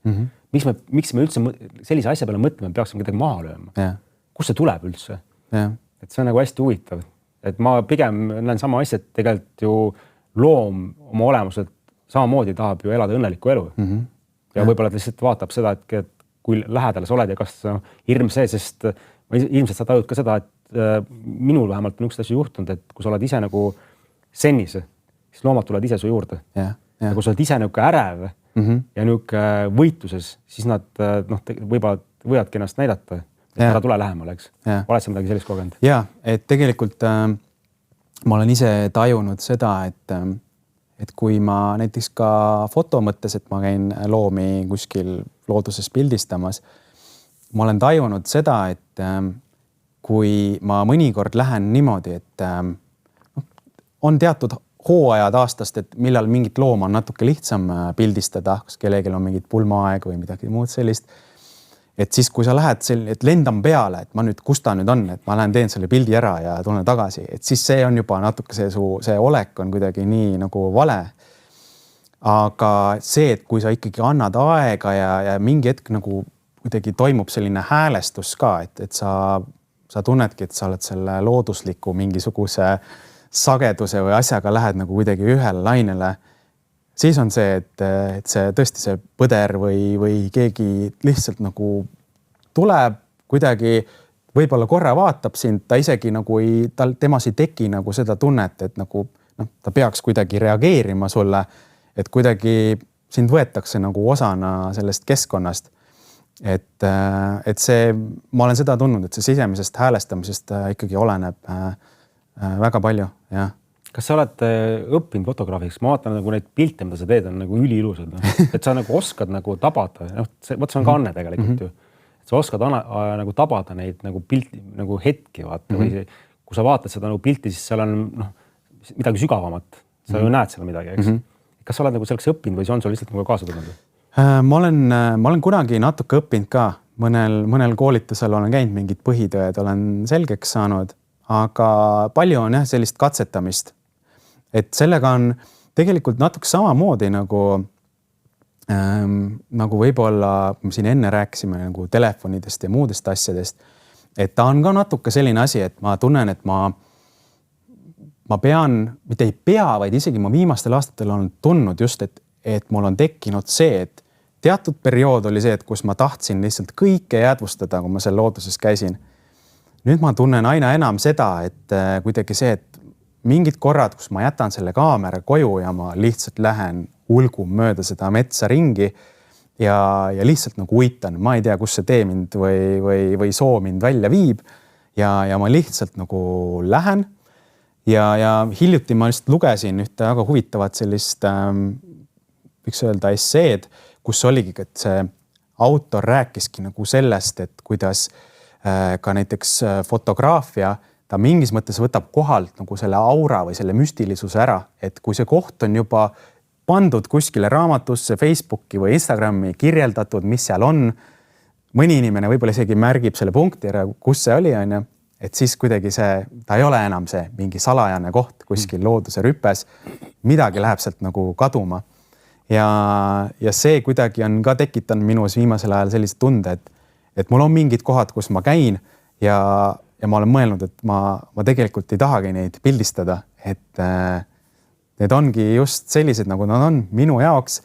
Miks me üldse sellise asja peale mõtleme, peaksime kedagi maha lööma? Ja. Kus see tuleb üldse? Ja. Et see on nagu hästi huvitav. Et ma pigem näen sama asja, et tegelikult ju loom oma olemuselt samamoodi tahab ju elada õnnelikku elu. Ja võib-olla ta lihtsalt vaatab seda, et kui lähedal sa oled ja kas hirm see, sest ilmselt sa tajud ka seda, et minul vähemalt on üks asju juhtunud, et kui sa oled ise nagu sennis, siis loomad tulevad ise su juurde. Ja kui sa oled ise niuke ärev ja niuke võitluses, siis nad võivadki ennast näidata, et ära tule lähemale, eks. Oled sa midagi sellist kogenud? Ja, et tegelikult ma olen ise tajunud seda, et kui ma näiteks ka foto mõttes, et ma käin loomi kuskil looduses pildistamas, ma olen tajunud seda, et kui ma mõnikord lähen niimoodi, et on teatud hooajad aastast, et millal mingit looma on natuke lihtsam pildistada, kas kellelgi on mingit pulmaaeg või midagi muud sellist. Et siis, kui sa lähed, et lendan peale, et ma nüüd, kus ta nüüd on, et ma lähen teen selle pildi ära ja tulen tagasi, et siis see on juba natuke see olek on kuidagi nii nagu vale. Aga see, et kui sa ikkagi annad aega ja mingi hetk nagu kuidagi toimub selline häälestus ka, et sa tunnedki, et sa oled selle loodusliku mingisuguse sageduse või asjaga lähed nagu kuidagi ühele lainele, siis on see, et see tõesti see põder või keegi lihtsalt nagu tuleb kuidagi, võib-olla korra vaatab sind, ta isegi nagu temas ei teki nagu seda tunnet, et nagu ta peaks kuidagi reageerima sulle, et kuidagi sind võetakse nagu osana sellest keskkonnast. Et see, ma olen seda tundnud, et see sisemisest häälestamisest ikkagi oleneb väga palju, jah. Kas sa oled õppinud fotograafiks? Ma vaatan nagu neid pilte, mida sa teed, on nagu üliilusad. Et sa nagu oskad nagu tabada. See on ka anne tegelikult ju. Et sa oskad nagu tabada neid nagu pilti, nagu hetki vaata. Või kui sa vaatad seda nagu pilti, siis seal on midagi sügavamat. Sa ju näed seal midagi, eks? Kas sa oled nagu selleks õppinud või see on sul lihtsalt nagu kaasa tulnud? Ma olen kunagi natuke õppinud ka. Mõnel koolitusel olen käinud mingid põhitõed, olen selgeks saanud. Aga palju on jah sellist katsetamist. Et sellega on tegelikult natuke samamoodi nagu võib-olla, me siin enne rääkisime nagu telefonidest ja muudest asjadest, et ta on ka natuke selline asi, et ma tunnen, et ma pean, mitte ei pea, vaid isegi ma viimastel aastatel olen tundnud just, et mul on tekkinud see, et teatud periood oli see, et kus ma tahtsin lihtsalt kõike jäädvustada, kui ma seal looduses käisin. Nüüd ma tunnen aina enam seda, et kuidagi see, et mingid korrad, kus ma jätan selle kaamera koju ja ma lihtsalt lähen ulgun mööda seda metsa ringi ja lihtsalt nagu uitan, ma ei tea, kus see tee mind või soo mind välja viib ja ma lihtsalt nagu lähen ja hiljuti ma lihtsalt lugesin ühte väga huvitavat sellist võiks öelda esseed, kus oligi, et see autor rääkiski nagu sellest, et kuidas ka näiteks fotograafia ta mingis mõttes võtab kohalt nagu selle aura või selle müstilisuse ära, et kui see koht on juba pandud kuskile raamatusse, Facebooki või Instagrami kirjeldatud, mis seal on, mõni inimene võib-olla isegi märgib selle punkti ära, kus see oli, on ju, et siis kuidagi ta ei ole enam see mingi salajane koht kuskil looduse rüpes, midagi läheb sealt nagu kaduma. Ja see kuidagi on ka tekitanud minus viimasel ajal sellise tunde, et mul on mingid kohad, kus ma käin ja ma olen mõelnud, et ma tegelikult ei tahagi neid pildistada, et need ongi just sellised, nagu nad on minu jaoks.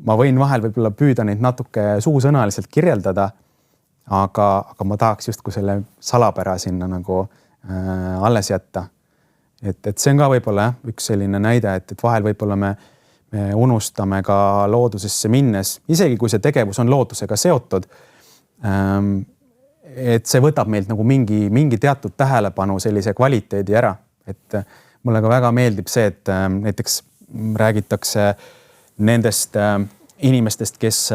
Ma võin vahel võib-olla püüda neid natuke suusõnaliselt kirjeldada, aga ma tahaks just kui selle salapära sinna nagu alles jätta. Et see on ka võib-olla üks selline näide, et vahel võib-olla me unustame ka loodusesse minnes, isegi kui see tegevus on loodusega seotud, et see võtab meilt nagu mingi teatud tähelepanu sellise kvaliteedi ära. Et mulle ka väga meeldib see, et näiteks räägitakse nendest inimestest, kes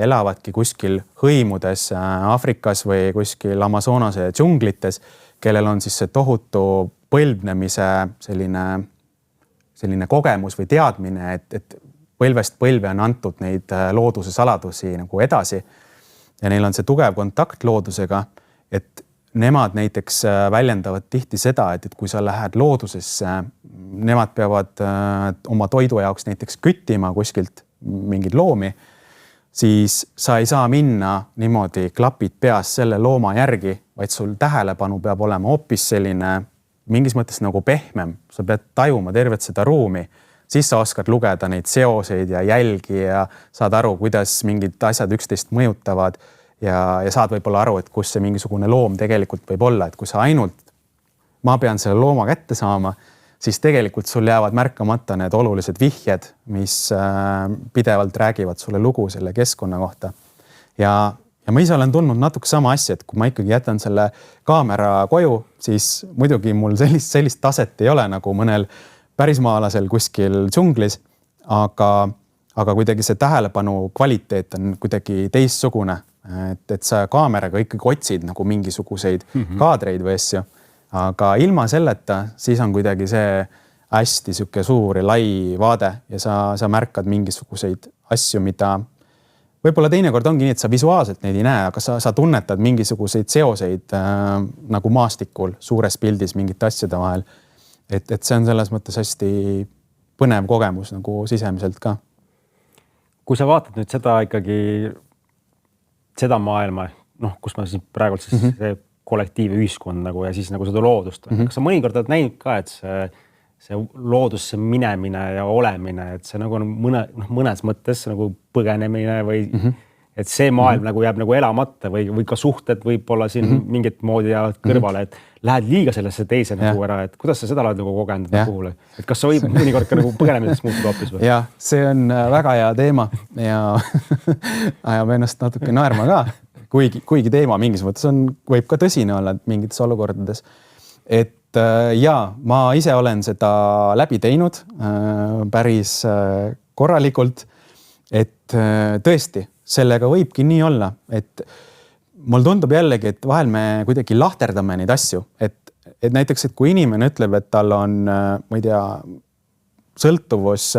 elavadki kuskil hõimudes Aafrikas või kuskil Amazonase džunglites, kellel on siis see tohutu põlvnemise selline kogemus või teadmine, et põlvest põlve on antud neid looduse saladusi nagu edasi. Ja neil on see tugev kontakt loodusega, et nemad näiteks väljendavad tihti seda, et kui sa lähed loodusesse, nemad peavad oma toidu jaoks näiteks küttima kuskilt mingid loomi, siis sa ei saa minna niimoodi klapid peas selle looma järgi, vaid sul tähelepanu peab olema hoopis selline mingis mõttes nagu pehmem. Sa pead tajuma tervet seda ruumi, siis sa oskad lugeda neid seoseid ja jälgi ja saad aru, kuidas mingid asjad üksteist mõjutavad ja saad võib-olla aru, et kus see mingisugune loom tegelikult võib olla, et kui sa ainult ma pean selle looma kätte saama, siis tegelikult sul jäävad märkamata need olulised vihjed, mis pidevalt räägivad sulle lugu selle keskkonna kohta. Ja ma ise olen tundnud natuke sama asja, et kui ma ikkagi jätan selle kaamera koju, siis muidugi mul sellist taset ei ole nagu mõnel pärismaalasel kuskil džunglis, aga kuidagi see tähelepanu kvaliteet on kuidagi teistsugune, et sa kaameraga ikkagi otsid nagu mingisuguseid kaadreid või asju, aga ilma selleta siis on kuidagi see hästi siuke suur ja lai vaade ja sa märkad mingisuguseid asju, mida võib-olla teinekord ongi nii, et sa visuaalselt neid ei näe, aga sa tunnetad mingisuguseid seoseid nagu maastikul suures pildis mingite asjade vahel. Et see on selles mõttes hästi põnev kogemus nagu sisemiselt ka. Kui sa vaatad nüüd seda maailma, kus ma siis praegult siis see kollektiiv ühiskond nagu ja siis nagu seda loodust. Kas sa mõnikord oled näinud ka, et see loodusse minemine ja olemine, et see nagu on mõnes mõttes nagu põgenemine või et see maailm nagu jääb nagu elamata või ka suhted võib-olla siin mingit moodi ja kõrvale, et lähed liiga sellesse teise nagu ära, et kuidas sa seda oled nagu kogenud puhul? Et kas sa võib mõnikord ka nagu põgenemiseks muutuda hoopis või? Jah, see on väga hea teema ja ajab ennast natuke naerma ka, kuigi teema mingis mõttes võib ka tõsine olla mingites olukordades. Et ma ise olen seda läbi teinud päris korralikult, et tõesti, sellega võibki nii olla, et mul tundub jällegi, et vahel me kuidagi lahterdame neid asju, et näiteks, et kui inimene ütleb, et tal on, ma ei tea, sõltuvus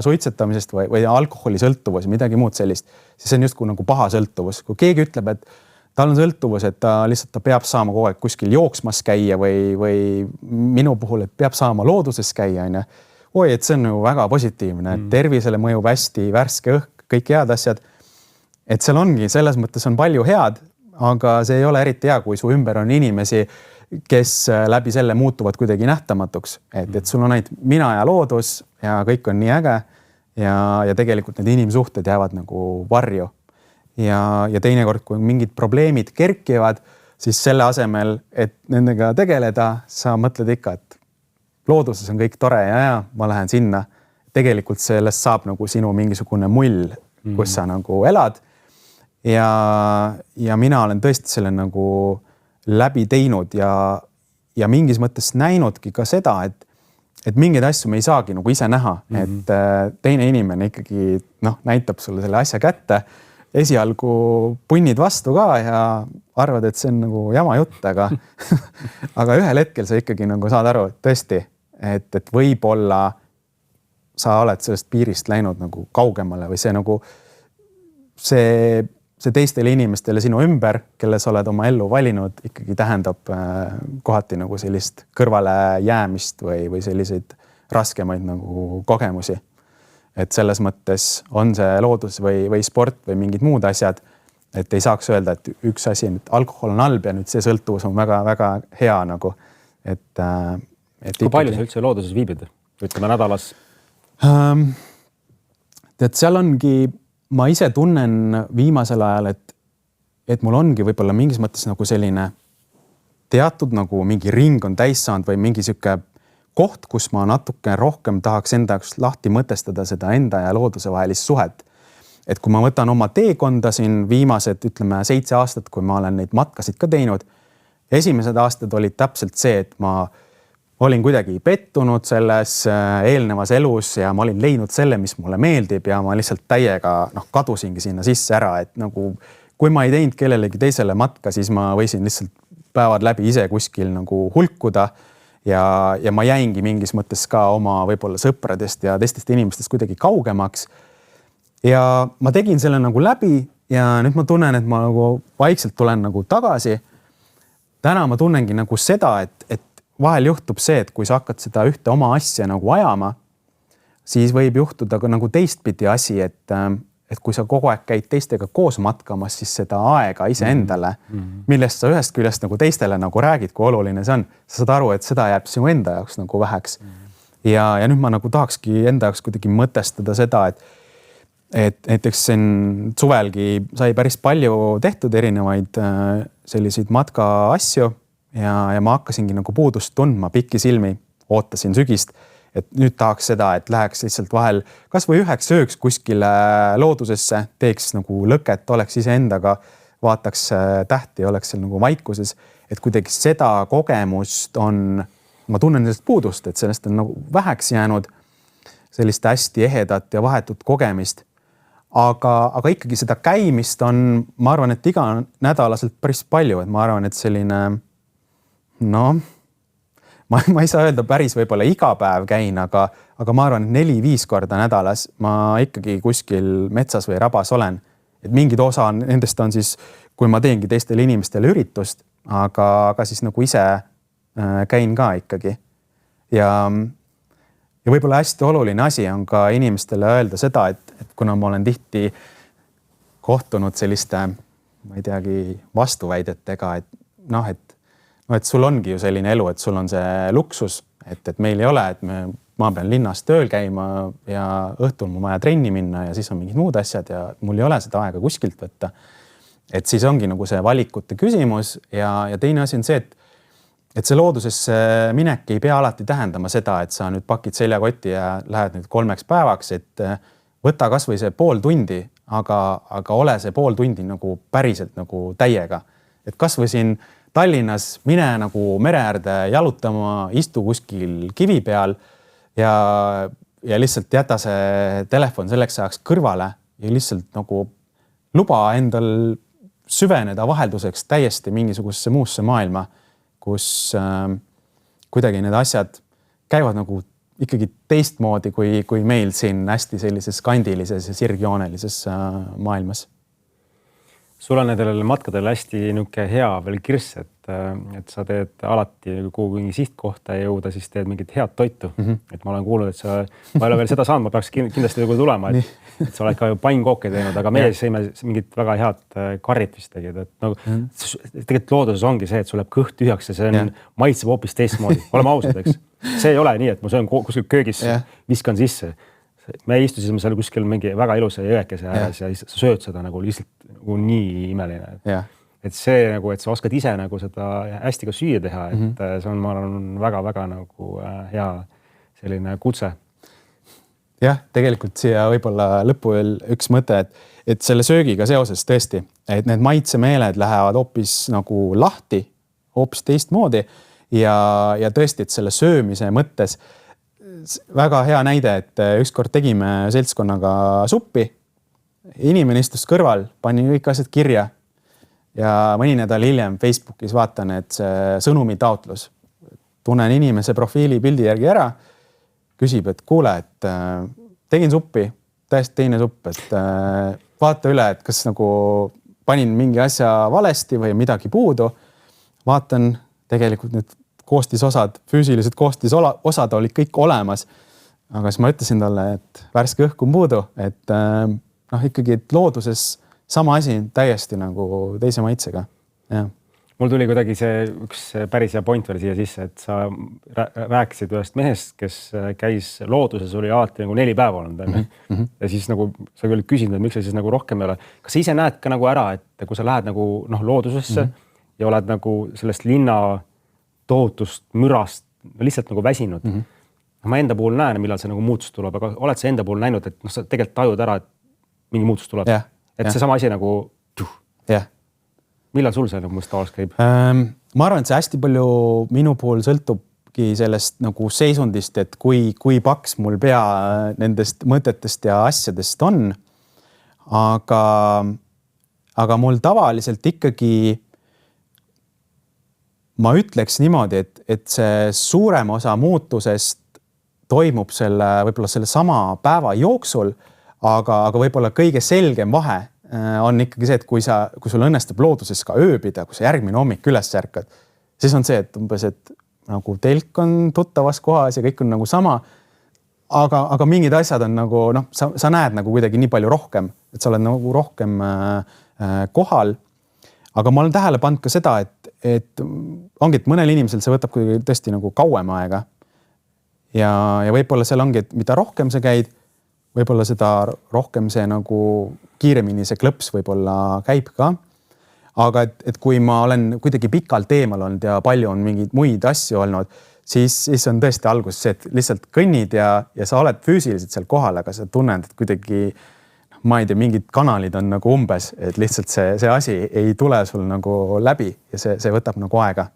suitsetamisest või alkoholi sõltuvus, midagi muud sellist, siis see on just nagu paha sõltuvus. Kui keegi ütleb, et tal on sõltuvus, et ta peab saama kogu aeg kuskil jooksmas käia või minu puhul, et peab saama looduses käia, et see on ju väga positiivne, et tervisele mõjub hästi, värske õhk, kõik head asjad. Et seal ongi, selles mõttes on palju head, aga see ei ole eriti hea, kui su ümber on inimesi, kes läbi selle muutuvad kuidagi nähtamatuks. Et sul on ainult mina ja loodus ja kõik on nii äge ja tegelikult need inimsuhted jäävad nagu varju. Ja teinekord, kui mingid probleemid kerkivad, siis selle asemel, et nendega tegeleda, sa mõtled ikka, et looduses on kõik tore ja ma lähen sinna. Tegelikult sellest saab nagu sinu mingisugune mull, kus sa nagu elad. Ja mina olen tõesti selle nagu läbi teinud ja mingis mõttes näinudki ka seda, et mingeid asju me ei saagi nagu ise näha, et teine inimene ikkagi näitab sulle selle asja kätte. Esialgu punnid vastu ka ja arvad, et see on nagu jama jutt, aga ühel hetkel sa ikkagi nagu saad aru, et tõesti, et võib-olla sa oled sellest piirist läinud nagu kaugemale või see nagu see teistele inimestele sinu ümber, kelle sa oled oma ellu valinud, ikkagi tähendab kohati nagu sellist kõrvale jäämist või selliseid raskemaid nagu kogemusi. Et selles mõttes on see loodus või sport või mingid muud asjad, et ei saaks öelda, et üks asi, et alkohol on halb ja nüüd see sõltuvus on väga-väga hea nagu. Kui palju sa üldse looduses viibid? Ütleme nädalas? Seal ongi ma ise tunnen viimasel ajal, et mul ongi võib-olla mingis mõttes nagu selline teatud nagu mingi ring on täis saanud või mingi siuke koht, kus ma natuke rohkem tahaks enda jaoks lahti mõtestada seda enda ja looduse vahelist suhet. Et kui ma võtan oma teekonda siin viimased, ütleme 7 aastat, kui ma olen neid matkasid ka teinud, esimesed aastad olid täpselt see, et ma olin kuidagi pettunud selles eelnevas elus ja ma olin leidnud selle, mis mulle meeldib ja ma lihtsalt täiega kadusingi sinna sisse ära, et nagu kui ma ei teinud kellelegi teisele matka, siis ma võisin lihtsalt päevad läbi ise kuskil nagu hulkuda ja ma jäingi mingis mõttes ka oma võib-olla sõpradest ja teistest inimestest kuidagi kaugemaks. Ja ma tegin selle nagu läbi ja nüüd ma tunnen, et ma nagu vaikselt tulen nagu tagasi. Täna ma tunnengi nagu seda, et vahel juhtub see, et kui sa hakkad seda ühte oma asja nagu ajama, siis võib juhtuda ka nagu teistpidi asi, et kui sa kogu aeg käid teistega koos matkamas, siis seda aega ise endale, millest sa ühest küljest nagu teistele nagu räägid, kui oluline see on. Sa saad aru, et seda jääb sinu enda jaoks nagu väheks. Ja nüüd ma nagu tahakski enda jaoks kuidagi mõtestada seda, et näiteks siin suvelgi sai päris palju tehtud erinevaid selliseid matka asju ja ma hakkasingi nagu puudust tundma pikki silmi, ootasin sügist, et nüüd tahaks seda, et läheks lihtsalt vahel kas või üheks ööks kuskile loodusesse, teeks nagu lõket, oleks ise endaga, vaataks tähti, oleks seal nagu vaikuses, et kuidagi seda kogemust on, ma tunnen sellest puudust, et sellest on nagu väheks jäänud sellist hästi ehedat ja vahetut kogemist. Aga ikkagi seda käimist on, ma arvan, et iga nädalaselt päris palju, et ma arvan, et selline ma ei saa öelda päris võib-olla iga päev käin, aga ma arvan, 4-5 korda nädalas ma ikkagi kuskil metsas või rabas olen. Et mingid osa nendest on siis, kui ma teengi teistele inimestele üritust, aga siis nagu ise käin ka ikkagi. Ja võib-olla hästi oluline asi on ka inimestele öelda seda, et kuna ma olen tihti kohtunud selliste, ma ei teagi, vastuväidetega, et sul ongi ju selline elu, et sul on see luksus, et meil ei ole, et ma pean linnas tööl käima ja õhtul mul vaja trenni minna ja siis on mingid muud asjad ja mul ei ole seda aega kuskilt võtta. Et siis ongi nagu see valikute küsimus ja teine asi on see, et see loodusesse minek ei pea alati tähendama seda, et sa nüüd pakid seljakoti ja lähed nüüd 3 päevaks, et võta kas või see pool tundi, aga ole see pool tundi nagu päriselt nagu täiega. Et kas või siin Tallinnas mine nagu mere äärde jalutama, istu kuskil kivi peal ja lihtsalt jäta see telefon selleks ajaks kõrvale ja lihtsalt nagu luba endal süveneda vahelduseks täiesti mingisugusesse muusse maailma, kus kuidagi need asjad käivad nagu ikkagi teistmoodi kui meil siin hästi sellises kandilises ja sirgjoonelises maailmas. Sul on nendel matkadel hästi niuke hea veel kirss, et sa teed alati kuhugi mingi sihtkohta jõuda, siis teed mingit head toitu. Et ma olen kuulnud, et ma ei ole veel seda saanud, ma peaks kindlasti tulema, et sa oled ka ju pannkooke teinud, aga meie sõime mingit väga head karrit vist tegid. Tegelikult looduses ongi see, et sul läheb kõht tühjaks ja see maitseb hoopis teistmoodi. Oleme ausad, eks? See ei ole nii, et ma söön kuskil köögis, viskan sisse. Me istusime seal kuskil mingi väga ilusa jõekese ääres ja sa sööd seda nagu lihtsalt nagu nii imeline. et see nagu, et sa oskad ise nagu seda hästi ka süüa teha, et see on, ma arvan, väga-väga nagu hea selline kutse. Jah, tegelikult siia võib-olla lõppu veel üks mõte, et selle söögiga seoses tõesti, et need maitsemeeled lähevad hoopis nagu lahti, hoopis teistmoodi ja tõesti, et selle söömise mõttes väga hea näide, et ükskord tegime seltskonnaga suppi, inimene istus kõrval, pani kõik asjad kirja ja mõni nädal hiljem Facebookis vaatan, et see sõnumi taotlus, tunnen inimese profiili pildi järgi ära, küsib, et kuule, et tegin suppi, täiesti teine supp, et vaata üle, et kas nagu panin mingi asja valesti või midagi puudu. Vaatan tegelikult need koostisosad, füüsilised koostisosad olid kõik olemas. Aga siis ma ütlesin talle, et värske õhk on puudu, et ikkagi et looduses sama asi täiesti nagu teise maitsega. Ja. Mul tuli kuidagi see üks päris hea point veel siia sisse, et sa rääkisid ühest mehest, kes käis looduses, oli alati nagu 4 päeva olnud. Ja siis nagu sa küll küsinud, et miks sa siis nagu rohkem ei ole. Kas sa ise näed ka nagu ära, et kui sa lähed nagu loodusesse ja oled nagu sellest linna tohutust mürast lihtsalt nagu väsinud. Ma enda puhul näen, millal see nagu muutus tuleb, aga oled sa enda puhul näinud, et sa tegelikult tajud ära, et mingi muutus tuleb. Et see sama asi nagu millal sul see nagu taols käib? Ma arvan, et see hästi palju minu puhul sõltubki sellest nagu seisundist, et kui paks mul pea nendest mõtetest ja asjadest on. Aga mul tavaliselt ikkagi ma ütleks niimoodi, et see suurem osa muutusest toimub võib-olla selle sama päeva jooksul, aga võib-olla kõige selgem vahe on ikkagi see, et kui sul õnnestub looduses ka ööbida, kui sa järgmine hommik üles ärkad, siis on see, et umbes, et nagu telk on tuttavas kohas ja kõik on nagu sama, aga mingid asjad on nagu, sa näed nagu kuidagi nii palju rohkem, et sa oled nagu rohkem kohal. Aga ma olen tähele pannud ka seda, et ongi, et mõnel inimesel see võtab kuidagi tõesti nagu kauem aega. Ja võib-olla seal ongi, et mida rohkem sa käid, võib-olla seda rohkem see nagu kiiremini see klõps võib-olla käib ka. Aga et kui ma olen kuidagi pikalt eemal olnud ja palju on mingeid muid asju olnud, siis on tõesti algus see, et lihtsalt kõnnid ja sa oled füüsiliselt seal kohal, aga sa tunned, et kuidagi ma ei tea, mingid kanalid on nagu umbes, et lihtsalt see asi ei tule sul nagu läbi ja see võtab nagu aega.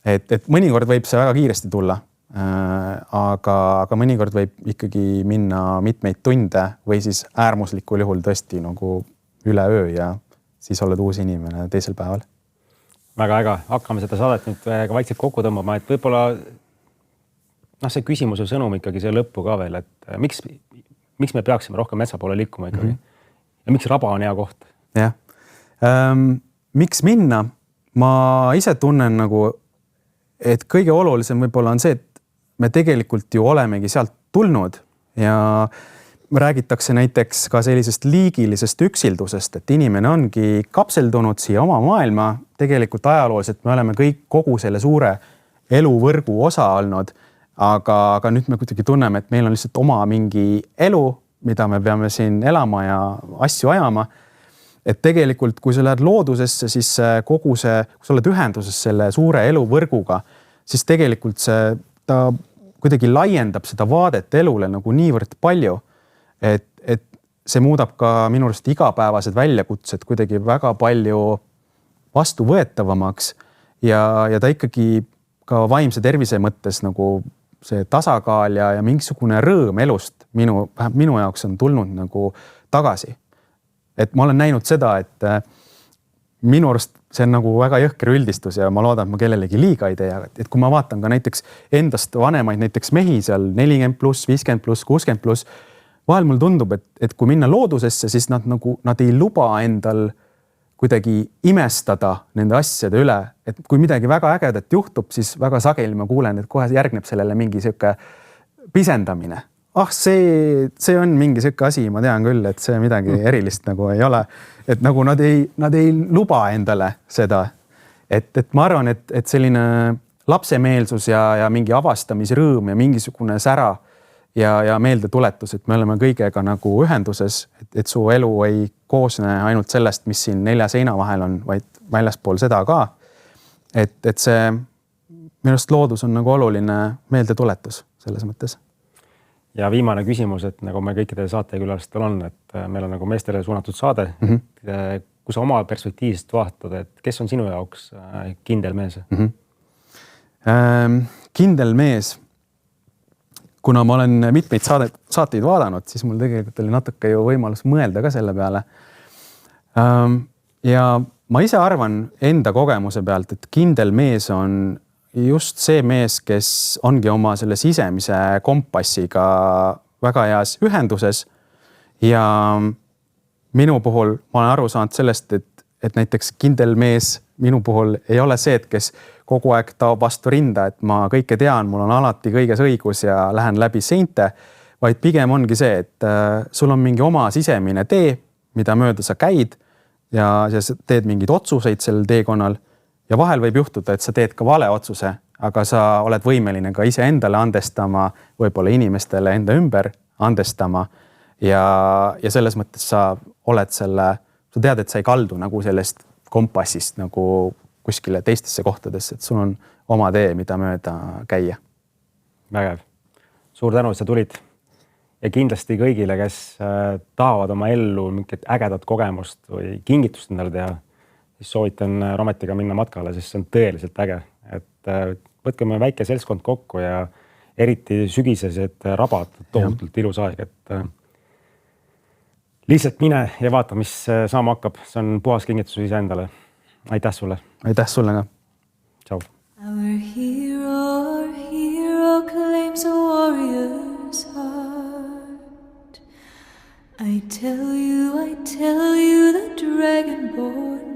Et mõnikord võib see väga kiiresti tulla, aga mõnikord võib ikkagi minna mitmeid tunde või siis äärmuslikul juhul tõesti nagu üle öö ja siis oled uus inimene teisel päeval. Väga äge. Hakkame seda saadet nüüd vaikselt kokku tõmbama, et võib-olla see küsimus või sõnum ikkagi see lõppu ka veel, et miks me peaksime rohkem metsa poole liikuma ikkagi? Ja miks raba on hea koht? Jah. Miks minna? Ma ise tunnen nagu, et kõige olulisem võib-olla on see, et me tegelikult ju olemegi sealt tulnud ja räägitakse näiteks ka sellisest liigilisest üksildusest, et inimene ongi kapseldunud siia oma maailma. Tegelikult ajalooliselt me oleme kõik kogu selle suure eluvõrgu osa olnud. Aga nüüd me kuidagi tunneme, et meil on lihtsalt oma mingi elu, mida me peame siin elama ja asju ajama. Et tegelikult, kui sa lähed loodusesse, siis kui sa oled ühenduses selle suure eluvõrguga, siis tegelikult ta kuidagi laiendab seda vaadet elule nagu niivõrd palju, et see muudab ka minu arust igapäevased väljakutsed kuidagi väga palju vastuvõetavamaks ja ta ikkagi ka vaimse tervise mõttes nagu see tasakaal ja mingisugune rõõm elust minu jaoks on tulnud nagu tagasi. Et ma olen näinud seda, et minu arust see on nagu väga jõhker üldistus ja ma loodan, et ma kellelegi liiga ei tee, et kui ma vaatan ka näiteks endast vanemaid näiteks mehi seal 40+, 50+, 60+, vahel mul tundub, et kui minna loodusesse, siis nad ei luba endal kuidagi imestada nende asjade üle, et kui midagi väga ägedat juhtub, siis väga sageli ma kuulen, et kohe järgneb sellele mingi siuke pisendamine. See on mingi siuke asi, ma tean küll, et see midagi erilist nagu ei ole. Et nagu nad ei luba endale seda. Et ma arvan, et selline lapsemeelsus ja mingi avastamisrõõm ja mingisugune sära ja meeldetuletus, et me oleme kõigega nagu ühenduses, et su elu ei koosne ainult sellest, mis siin 4 seina vahel on, vaid väljaspool seda ka. Et see minu arust loodus on nagu oluline meeldetuletus selles mõttes. Ja viimane küsimus, et nagu me kõikidele saatekülalistel on, et meil on nagu meestele suunatud saade. Kui sa oma perspektiivist vaatad, et kes on sinu jaoks kindel mees? Kindel mees, kuna ma olen mitmeid saateid vaadanud, siis mul tegelikult oli natuke ju võimalus mõelda ka selle peale. Ja ma ise arvan enda kogemuse pealt, et kindel mees on just see mees, kes ongi oma selle sisemise kompassiga väga heas ühenduses. Ja minu puhul ma olen aru saanud sellest, et näiteks kindel mees minu puhul ei ole see, et kes kogu aeg taob vastu rinda, et ma kõike tean, mul on alati kõiges õigus ja lähen läbi seinte, vaid pigem ongi see, et sul on mingi oma sisemine tee, mida mööda sa käid ja sa teed mingeid otsuseid sellel teekonnal ja vahel võib juhtuda, et sa teed ka vale otsuse, aga sa oled võimeline ka ise endale andestama, võib-olla inimestele enda ümber andestama ja selles mõttes sa tead, et sa ei kaldu nagu sellest kompassist nagu kuskile teistesse kohtadesse, et sul on oma tee, mida mööda käia. Vägev. Suur tänu, et sa tulid. Ja kindlasti kõigile, kes tahavad oma ellu mingit ägedat kogemust või kingitust endale teha, siis soovitan Rometiga minna matkale, sest see on tõeliselt äge. Et võtkeme väike seltskond kokku ja eriti sügisesed rabad tohutult ilus aeg, et lihtsalt mine ja vaata, mis saama hakkab. See on puhas kingitus ise endale. Aitäh sulle. Aitäh sulle ka. Ciao. Our hero claims a warrior's heart. I tell you, the dragonborn